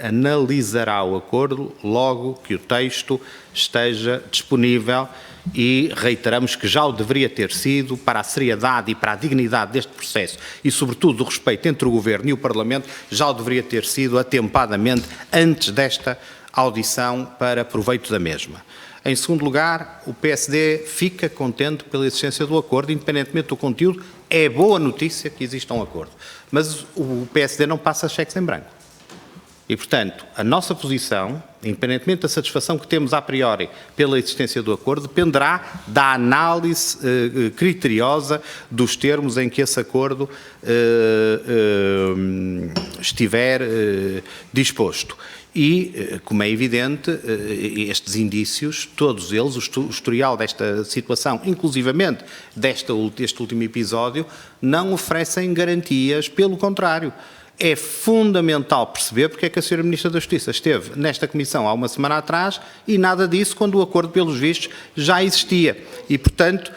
analisará o acordo logo que o texto esteja disponível, e reiteramos que já o deveria ter sido, para a seriedade e para a dignidade deste processo e, sobretudo, do respeito entre o Governo e o Parlamento, já o deveria ter sido atempadamente antes desta audição, para proveito da mesma. Em segundo lugar, o PSD fica contente pela existência do acordo, independentemente do conteúdo. É boa notícia que exista um acordo, mas o PSD não passa cheques em branco. E, portanto, a nossa posição, independentemente da satisfação que temos a priori pela existência do acordo, dependerá da análise criteriosa dos termos em que esse acordo estiver disposto. E, como é evidente, estes indícios, todos eles, o historial desta situação, inclusivamente deste último episódio, não oferecem garantias, pelo contrário. É fundamental perceber porque é que a Sra. Ministra da Justiça esteve nesta Comissão há uma semana atrás e nada disso, quando o acordo, pelos vistos, já existia. E, portanto,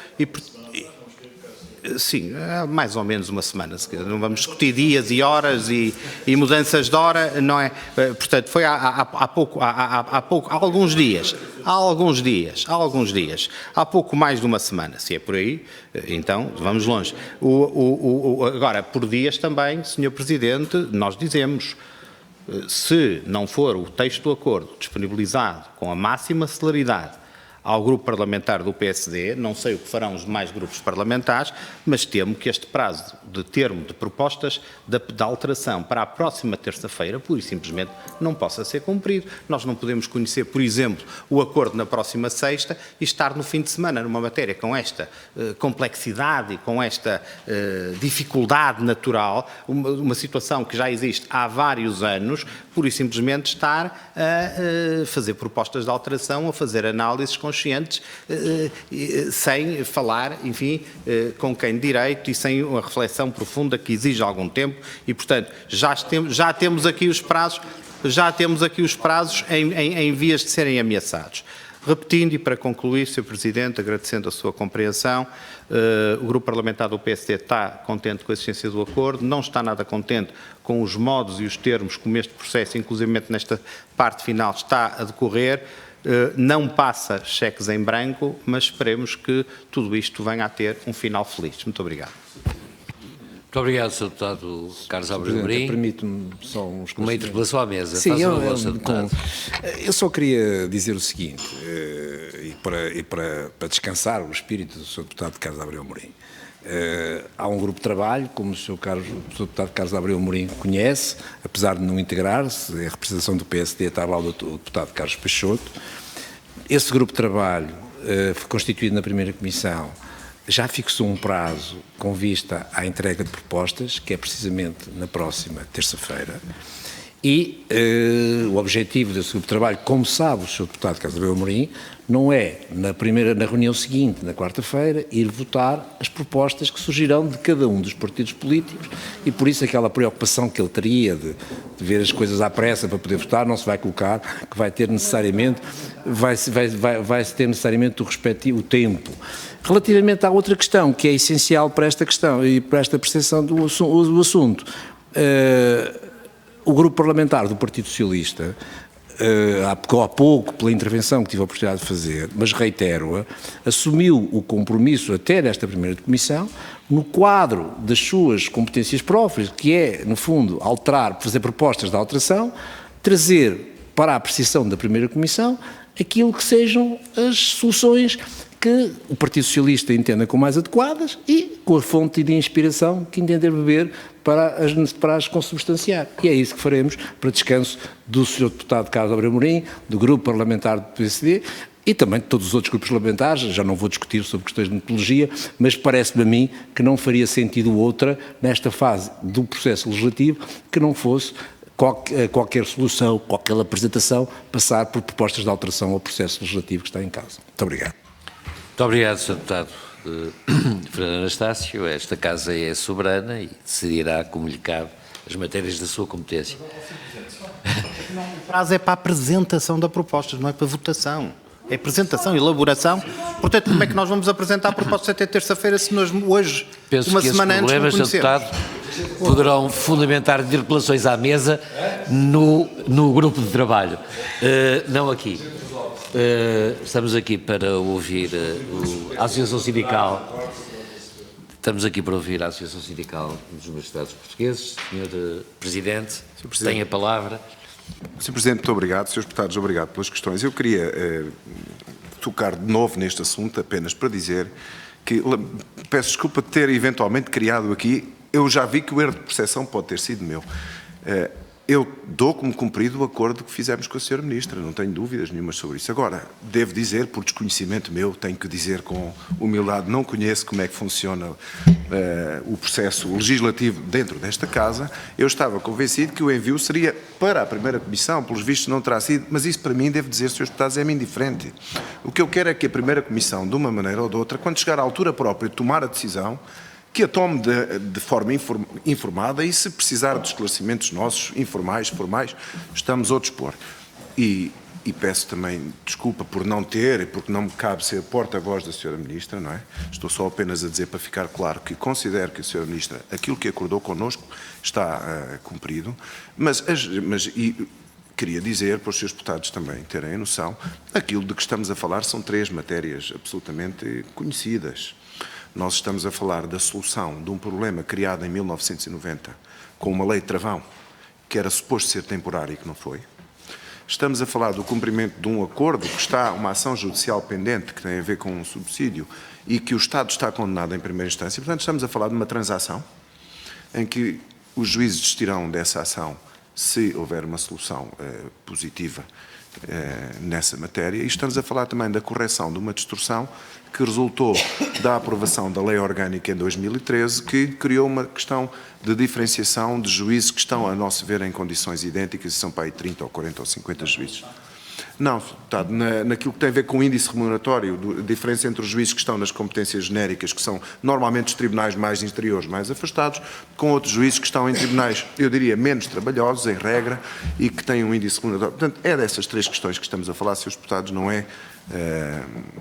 sim, mais ou menos uma semana, não vamos discutir dias e horas e mudanças de hora, não é? Portanto, foi há alguns dias, há pouco mais de uma semana, se é por aí, então vamos longe. Agora, por dias também, Sr. Presidente, nós dizemos, se não for o texto do acordo disponibilizado com a máxima celeridade ao grupo parlamentar do PSD, não sei o que farão os demais grupos parlamentares, mas temo que este prazo de termo de propostas de alteração para a próxima terça-feira, pura e simplesmente, não possa ser cumprido. Nós não podemos conhecer, por exemplo, o acordo na próxima sexta e estar no fim de semana numa matéria com esta complexidade e com esta dificuldade natural, uma situação que já existe há vários anos, pura e simplesmente estar a fazer propostas de alteração, a fazer análises conscientes, sem falar, enfim, com quem de direito e sem uma reflexão profunda que exige algum tempo e, portanto, já temos aqui os prazos em vias de serem ameaçados. Repetindo e para concluir, Sr. Presidente, agradecendo a sua compreensão, o Grupo Parlamentar do PSD está contente com a existência do acordo, não está nada contente com os modos e os termos como este processo, inclusive nesta parte final, está a decorrer. Não passa cheques em branco, mas esperemos que tudo isto venha a ter um final feliz. Muito obrigado. Muito obrigado, Sr. Deputado Carlos Abreu Amorim. Permite-me só uns Uma interpelação à mesa. Sim, Faça favor, Sr. Deputado. eu só queria dizer o seguinte, e para descansar o espírito do Sr. Deputado Carlos Abreu Amorim. Há um grupo de trabalho, como o Sr. Deputado Carlos Abreu Amorim conhece, apesar de não integrar-se, a representação do PSD estava lá o Deputado Carlos Peixoto. Esse grupo de trabalho foi constituído na primeira comissão, já fixou um prazo com vista à entrega de propostas, que é precisamente na próxima terça-feira, e o objetivo desse grupo de trabalho, como sabe o Sr. Deputado Carlos Abreu Amorim, não é na reunião seguinte, na quarta-feira, ir votar as propostas que surgirão de cada um dos partidos políticos e por isso aquela preocupação que ele teria de ver as coisas à pressa para poder votar não se vai colocar, que vai ter necessariamente, vai ter necessariamente o tempo. Relativamente à outra questão, que é essencial para esta questão e para esta percepção do assunto, o grupo parlamentar do Partido Socialista, há pouco, pela intervenção que tive a oportunidade de fazer, mas reitero-a, assumiu o compromisso até desta primeira comissão, no quadro das suas competências próprias, que é, no fundo, fazer propostas de alteração, trazer para a apreciação da primeira comissão aquilo que sejam as soluções que o Partido Socialista entenda como mais adequadas e com a fonte de inspiração que entender beber para as consubstanciar. E é isso que faremos para descanso do Sr. Deputado Carlos Abreu Amorim, do Grupo Parlamentar do PSD e também de todos os outros grupos parlamentares. Já não vou discutir sobre questões de metodologia, mas parece-me a mim que não faria sentido outra, nesta fase do processo legislativo, que não fosse qualquer solução, qualquer apresentação, passar por propostas de alteração ao processo legislativo que está em causa. Muito obrigado. Muito obrigado, Sr. Deputado Fernando Anastácio. Esta Casa é soberana e decidirá como lhe cabe as matérias da sua competência. O prazo é para a apresentação da proposta, não é para votação. É apresentação, elaboração. Portanto, como é que nós vamos apresentar a proposta até terça-feira se nós hoje, Penso uma que semana esses antes, não problemas, Sr. conhecemos? Deputado, poderão fundamentar interpelações à mesa no grupo de trabalho, não aqui. Estamos aqui para ouvir a Associação Sindical. Estamos aqui para ouvir a Associação Sindical dos Magistrados Portugueses. Sr. Presidente, tem a palavra. Sr. Presidente, muito obrigado. Srs. Deputados, obrigado pelas questões. Eu queria tocar de novo neste assunto, apenas para dizer que peço desculpa de ter eventualmente criado aqui. Eu já vi que o erro de percepção pode ter sido meu. Eu dou como cumprido o acordo que fizemos com a Sra. Ministra, não tenho dúvidas nenhumas sobre isso. Agora, devo dizer, por desconhecimento meu, tenho que dizer com humildade, não conheço como é que funciona o processo legislativo dentro desta Casa. Eu estava convencido que o envio seria para a primeira comissão, pelos vistos não terá sido, mas isso para mim, devo dizer, Srs. Deputados, é-me indiferente. O que eu quero é que a primeira comissão, de uma maneira ou de outra, quando chegar à altura própria de tomar a decisão, que a tome de forma informada e, se precisar de esclarecimentos nossos, informais, formais, estamos ao dispor. E peço também desculpa por não ter, porque não me cabe ser porta-voz da Sra. Ministra, não é? Estou só apenas a dizer para ficar claro que considero que a Sra. Ministra, aquilo que acordou connosco está cumprido, mas queria dizer, para os seus deputados também terem a noção, aquilo de que estamos a falar são 3 matérias absolutamente conhecidas. Nós estamos a falar da solução de um problema criado em 1990 com uma lei de travão que era suposto ser temporária e que não foi. Estamos a falar do cumprimento de um acordo que está, uma ação judicial pendente, que tem a ver com um subsídio, e que o Estado está condenado em primeira instância. Portanto, estamos a falar de uma transação em que os juízes desistirão dessa ação se houver uma solução positiva nessa matéria. E estamos a falar também da correção de uma distorção que resultou da aprovação da Lei Orgânica em 2013, que criou uma questão de diferenciação de juízes que estão, a nosso ver, em condições idênticas, e são para aí 30 ou 40 ou 50 juízes. Não, deputado, naquilo que tem a ver com o índice remuneratório, a diferença entre os juízes que estão nas competências genéricas, que são normalmente os tribunais mais interiores, mais afastados, com outros juízes que estão em tribunais, eu diria, menos trabalhosos, em regra, e que têm um índice remuneratório. Portanto, é dessas três questões que estamos a falar, senhores deputados, não é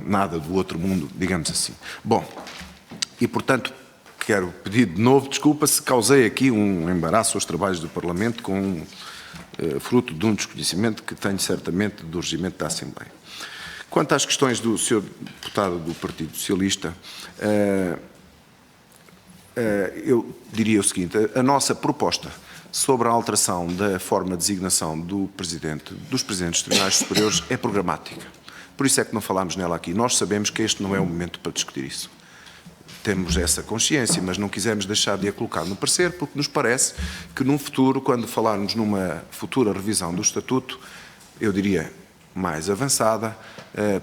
nada do outro mundo, digamos assim. Bom, e portanto, quero pedir de novo desculpa se causei aqui um embaraço aos trabalhos do Parlamento com fruto de um desconhecimento que tenho certamente do regimento da Assembleia. Quanto às questões do Sr. Deputado do Partido Socialista, eu diria o seguinte: a nossa proposta sobre a alteração da forma de designação dos presidentes dos tribunais superiores é programática. Por isso é que não falámos nela aqui. Nós sabemos que este não é o momento para discutir isso. Temos essa consciência, mas não quisemos deixar de a colocar no parecer, porque nos parece que num futuro, quando falarmos numa futura revisão do Estatuto, eu diria mais avançada,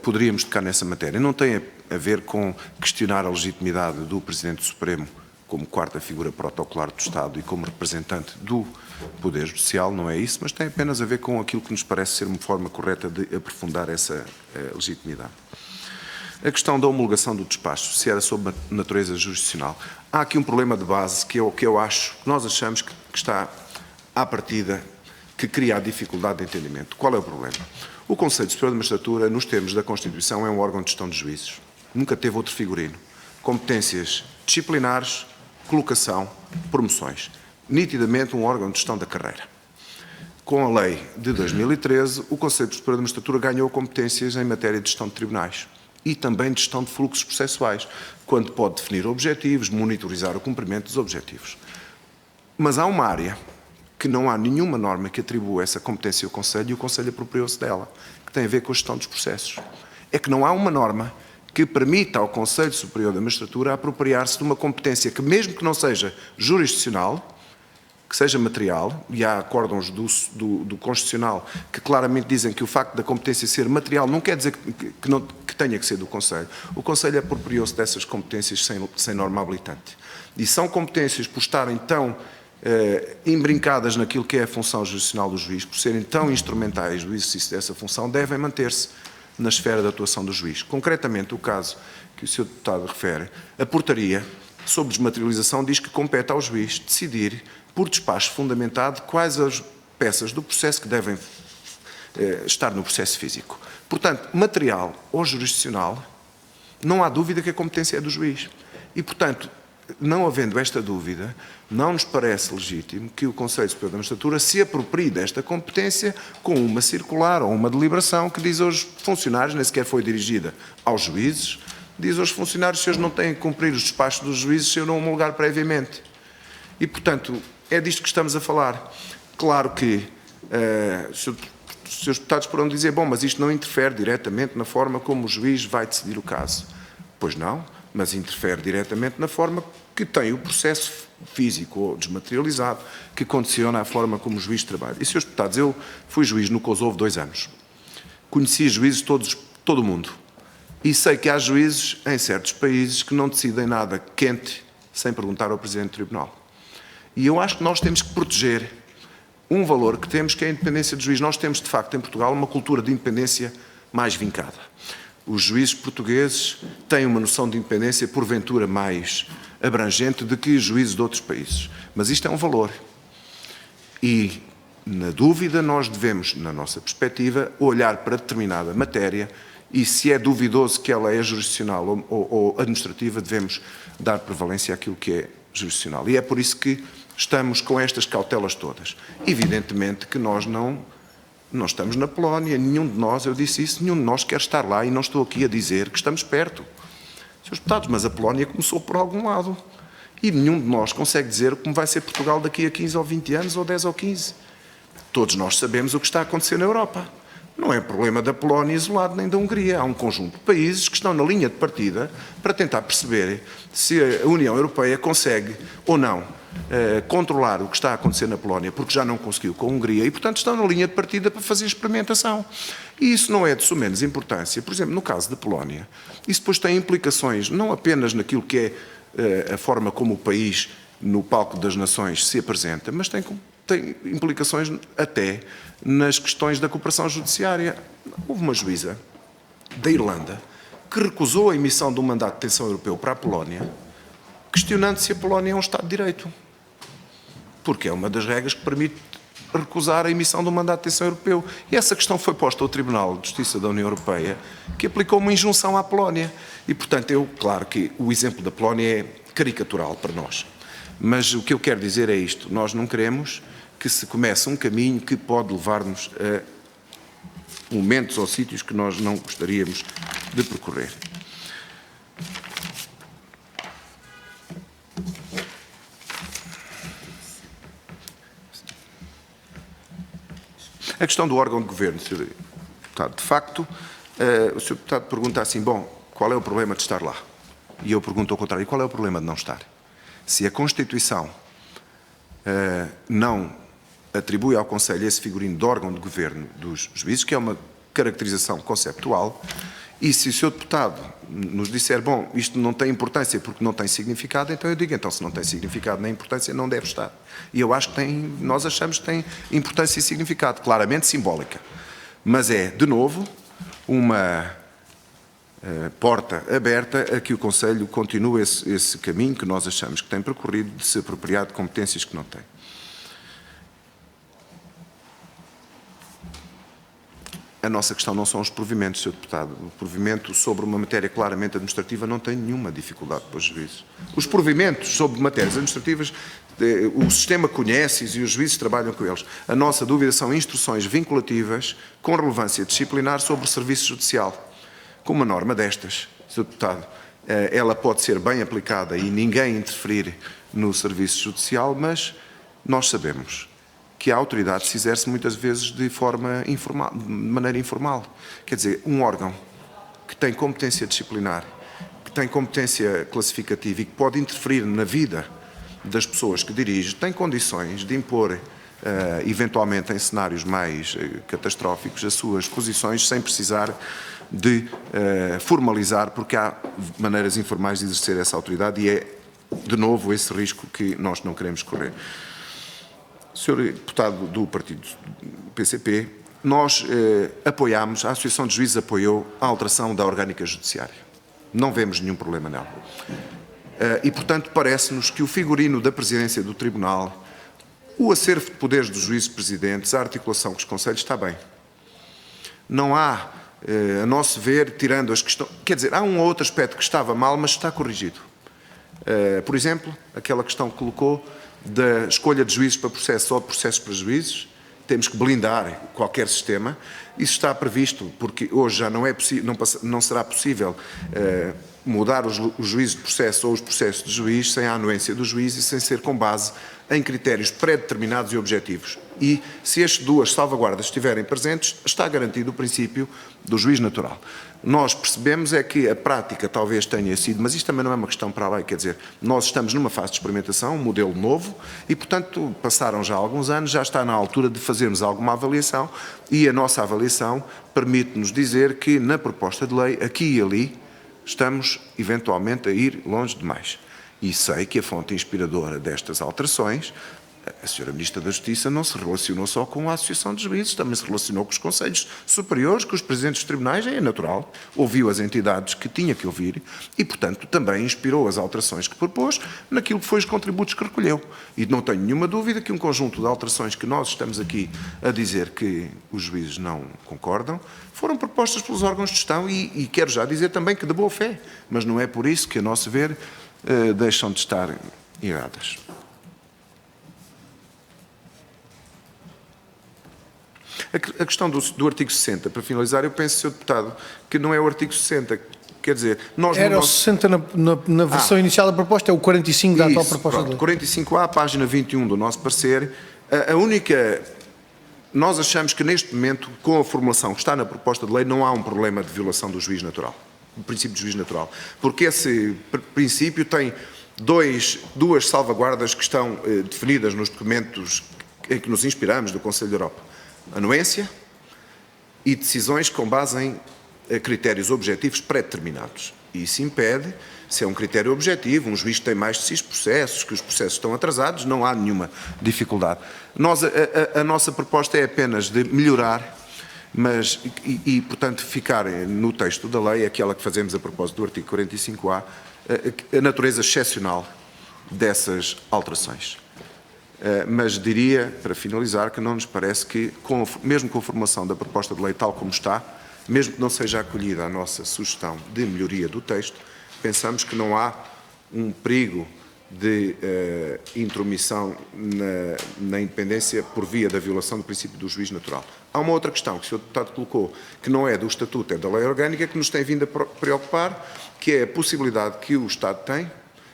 poderíamos tocar nessa matéria. Não tem a ver com questionar a legitimidade do Presidente Supremo como quarta figura protocolar do Estado e como representante do Poder Judicial, não é isso, mas tem apenas a ver com aquilo que nos parece ser uma forma correta de aprofundar essa legitimidade. A questão da homologação do despacho, se era sob natureza jurisdicional. Há aqui um problema de base que é o que eu acho, que nós achamos que está à partida, que cria a dificuldade de entendimento. Qual é o problema? O Conselho Superior de Magistratura, nos termos da Constituição, é um órgão de gestão de juízes. Nunca teve outro figurino. Competências disciplinares, colocação, promoções. Nitidamente um órgão de gestão da carreira. Com a lei de 2013, o Conselho Superior de Magistratura ganhou competências em matéria de gestão de tribunais e também de gestão de fluxos processuais, quando pode definir objetivos, monitorizar o cumprimento dos objetivos. Mas há uma área que não há nenhuma norma que atribua essa competência ao Conselho e o Conselho apropriou-se dela, que tem a ver com a gestão dos processos. É que não há uma norma que permita ao Conselho Superior da Magistratura apropriar-se de uma competência que, mesmo que não seja jurisdicional, que seja material, e há acórdãos do Constitucional que claramente dizem que o facto da competência ser material não quer dizer que tenha que ser do Conselho. O Conselho apropriou-se dessas competências sem norma habilitante. E são competências, por estarem tão embrincadas naquilo que é a função jurisdicional do juiz, por serem tão instrumentais do exercício dessa função, devem manter-se na esfera de atuação do juiz. Concretamente, o caso que o Sr. Deputado refere, a portaria sobre desmaterialização diz que compete ao juiz decidir, por despacho fundamentado, quais as peças do processo que devem estar no processo físico. Portanto, material ou jurisdicional, não há dúvida que a competência é do juiz. E, portanto, não havendo esta dúvida, não nos parece legítimo que o Conselho Superior da Magistratura se aproprie desta competência com uma circular ou uma deliberação que diz aos funcionários, nem sequer foi dirigida aos juízes, diz aos funcionários se eles não têm que cumprir os despachos dos juízes se eu não homologar previamente. E, portanto, é disto que estamos a falar. Claro que os senhores deputados poderão dizer, bom, mas isto não interfere diretamente na forma como o juiz vai decidir o caso. Pois não, mas interfere diretamente na forma que tem o processo físico ou desmaterializado que condiciona a forma como o juiz trabalha. E, senhores deputados, eu fui juiz no Kosovo 2 anos. Conheci juízes todo o mundo. E sei que há juízes em certos países que não decidem nada quente sem perguntar ao Presidente do Tribunal. E eu acho que nós temos que proteger um valor que temos, que é a independência do juiz. Nós temos, de facto, em Portugal, uma cultura de independência mais vincada. Os juízes portugueses têm uma noção de independência, porventura, mais abrangente do que os juízes de outros países. Mas isto é um valor. E, na dúvida, nós devemos, na nossa perspectiva, olhar para determinada matéria e, se é duvidoso que ela é jurisdicional ou administrativa, devemos dar prevalência àquilo que é jurisdicional. E é por isso que estamos com estas cautelas todas. Evidentemente que nós não estamos na Polónia, nenhum de nós, eu disse isso, nenhum de nós quer estar lá e não estou aqui a dizer que estamos perto. Senhores deputados, mas a Polónia começou por algum lado e nenhum de nós consegue dizer como vai ser Portugal daqui a 15 ou 20 anos ou 10 ou 15. todos nós sabemos o que está a acontecer na Europa. Não é problema da Polónia isolado nem da Hungria. Há um conjunto de países que estão na linha de partida para tentar perceber se a União Europeia consegue ou não controlar o que está a acontecer na Polónia, porque já não conseguiu com a Hungria, e portanto estão na linha de partida para fazer experimentação. E isso não é de sumenos importância. Por exemplo, no caso da Polónia, isso depois tem implicações não apenas naquilo que é a forma como o país no palco das nações se apresenta, mas tem implicações até nas questões da cooperação judiciária. Houve uma juíza da Irlanda que recusou a emissão de um mandato de detenção europeu para a Polónia, questionando se a Polónia é um Estado de Direito. Porque é uma das regras que permite recusar a emissão de um mandato de detenção europeu. E essa questão foi posta ao Tribunal de Justiça da União Europeia, que aplicou uma injunção à Polónia. E, portanto, claro que o exemplo da Polónia é caricatural para nós. Mas o que eu quero dizer é isto: nós não queremos que se comece um caminho que pode levar-nos a momentos ou sítios que nós não gostaríamos de percorrer. A questão do órgão de governo, Sr. Deputado, de facto, o Sr. Deputado pergunta assim, bom, qual é o problema de estar lá? E eu pergunto ao contrário, qual é o problema de não estar? Se a Constituição não atribui ao Conselho esse figurino de órgão de governo dos juízes, que é uma caracterização conceptual, e se o Sr. Deputado nos disser, bom, isto não tem importância porque não tem significado, então eu digo, então se não tem significado nem importância, não deve estar. E eu acho que nós achamos que tem importância e significado, claramente simbólica. Mas é, de novo, uma porta aberta a que o Conselho continue esse caminho que nós achamos que tem percorrido de se apropriar de competências que não tem. A nossa questão não são os provimentos, Sr. Deputado. O provimento sobre uma matéria claramente administrativa não tem nenhuma dificuldade para os juízes. Os provimentos sobre matérias administrativas, o sistema conhece-os e os juízes trabalham com eles. A nossa dúvida são instruções vinculativas com relevância disciplinar sobre o serviço judicial. Com uma norma destas, Sr. Deputado, ela pode ser bem aplicada e ninguém interferir no serviço judicial, mas nós sabemos que a autoridade se exerce muitas vezes de forma informal, de maneira informal. Quer dizer, um órgão que tem competência disciplinar, que tem competência classificativa e que pode interferir na vida das pessoas que dirige, tem condições de impor, eventualmente em cenários mais catastróficos, as suas posições sem precisar de formalizar, porque há maneiras informais de exercer essa autoridade e é, de novo, esse risco que nós não queremos correr. Sr. Deputado do Partido PCP, nós apoiámos, a Associação de Juízes apoiou a alteração da orgânica judiciária. Não vemos nenhum problema nela. E, portanto, parece-nos que o figurino da presidência do Tribunal, o acervo de poderes dos juízes presidentes, a articulação com os conselhos está bem. Não há, a nosso ver, tirando as questões... Quer dizer, há um ou outro aspecto que estava mal, mas está corrigido. Por exemplo, aquela questão que colocou da escolha de juízes para processos ou de processos para juízes, temos que blindar qualquer sistema. Isso está previsto, porque hoje já não será possível mudar os juízes de processo ou os processos de juiz sem a anuência do juiz e sem ser com base em critérios pré-determinados e objetivos. E se estas duas salvaguardas estiverem presentes, está garantido o princípio do juiz natural. Nós percebemos é que a prática talvez tenha sido, mas isto também não é uma questão para a lei, quer dizer, nós estamos numa fase de experimentação, um modelo novo, e portanto passaram já alguns anos, já está na altura de fazermos alguma avaliação, e a nossa avaliação permite-nos dizer que na proposta de lei, aqui e ali, estamos eventualmente a ir longe demais. E sei que a fonte inspiradora destas alterações, a Sra. Ministra da Justiça, não se relacionou só com a Associação de Juízes, também se relacionou com os Conselhos Superiores, com os Presidentes dos Tribunais, é natural, ouviu as entidades que tinha que ouvir e, portanto, também inspirou as alterações que propôs naquilo que foi os contributos que recolheu. E não tenho nenhuma dúvida que um conjunto de alterações que nós estamos aqui a dizer que os juízes não concordam, foram propostas pelos órgãos de gestão e quero já dizer também que de boa fé, mas não é por isso que, a nosso ver, deixam de estar erradas. A questão do artigo 60, para finalizar, eu penso, Sr. Deputado, que não é o artigo 60, quer dizer... Nós era o 60 na versão inicial da proposta, é o 45 da atual proposta de lei. 45A, página 21 do nosso parecer, a única nós achamos que neste momento, com a formulação que está na proposta de lei, não há um problema de violação do juízo natural, do princípio do juízo natural, porque esse princípio tem duas salvaguardas que estão definidas nos documentos em que nos inspiramos do Conselho da Europa. Anuência e decisões com base em critérios objetivos pré-determinados. E isso impede, se é um critério objetivo, um juiz que tem mais de 6 processos, que os processos estão atrasados, não há nenhuma dificuldade. A nossa proposta é apenas de melhorar, mas, portanto, ficar no texto da lei, aquela que fazemos a propósito do artigo 45A, a natureza excepcional dessas alterações. Mas diria, para finalizar, que não nos parece que, mesmo com a formação da proposta de lei tal como está, mesmo que não seja acolhida a nossa sugestão de melhoria do texto, pensamos que não há um perigo de intromissão na independência por via da violação do princípio do juízo natural. Há uma outra questão que o Sr. Deputado colocou, que não é do Estatuto, é da lei orgânica, que nos tem vindo a preocupar, que é a possibilidade que o Estado tem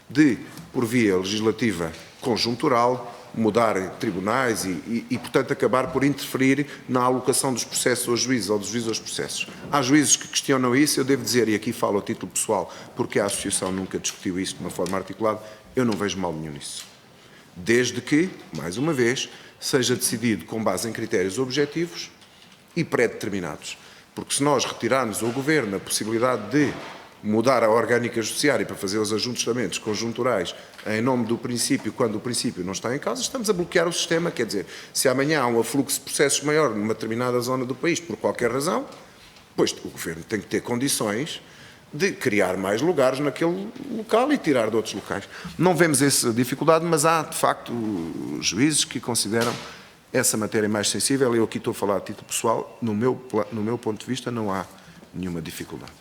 de, por via legislativa conjuntural, mudar tribunais e, portanto, acabar por interferir na alocação dos processos aos juízes ou dos juízes aos processos. Há juízes que questionam isso, eu devo dizer, e aqui falo a título pessoal, porque a Associação nunca discutiu isso de uma forma articulada, eu não vejo mal nenhum nisso. Desde que, mais uma vez, seja decidido com base em critérios objetivos e pré-determinados. Porque se nós retirarmos ao Governo a possibilidade de mudar a orgânica judiciária para fazer os ajustamentos conjunturais em nome do princípio, quando o princípio não está em causa, estamos a bloquear o sistema. Quer dizer, se amanhã há um afluxo de processos maior numa determinada zona do país, por qualquer razão, pois o Governo tem que ter condições de criar mais lugares naquele local e tirar de outros locais. Não vemos essa dificuldade, mas há, de facto, juízes que consideram essa matéria mais sensível. Eu aqui estou a falar a título pessoal, no meu ponto de vista não há nenhuma dificuldade.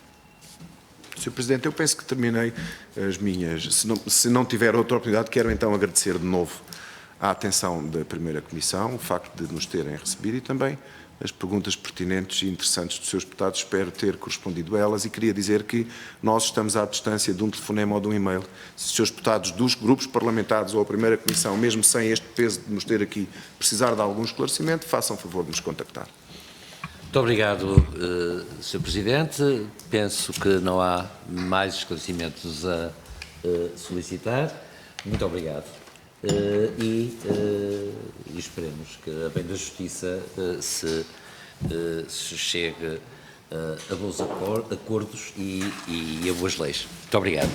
Sr. Presidente, eu penso que terminei as minhas. Se não tiver outra oportunidade, quero então agradecer de novo a atenção da Primeira Comissão, o facto de nos terem recebido e também as perguntas pertinentes e interessantes dos seus deputados. Espero ter correspondido a elas e queria dizer que nós estamos à distância de um telefonema ou de um e-mail. Se os seus deputados dos grupos parlamentares ou a Primeira Comissão, mesmo sem este peso de nos ter aqui, precisar de algum esclarecimento, façam favor de nos contactar. Muito obrigado, Sr. Presidente. Penso que não há mais esclarecimentos a solicitar. Muito obrigado. E esperemos que a bem da Justiça se chegue a bons acordos e a boas leis. Muito obrigado.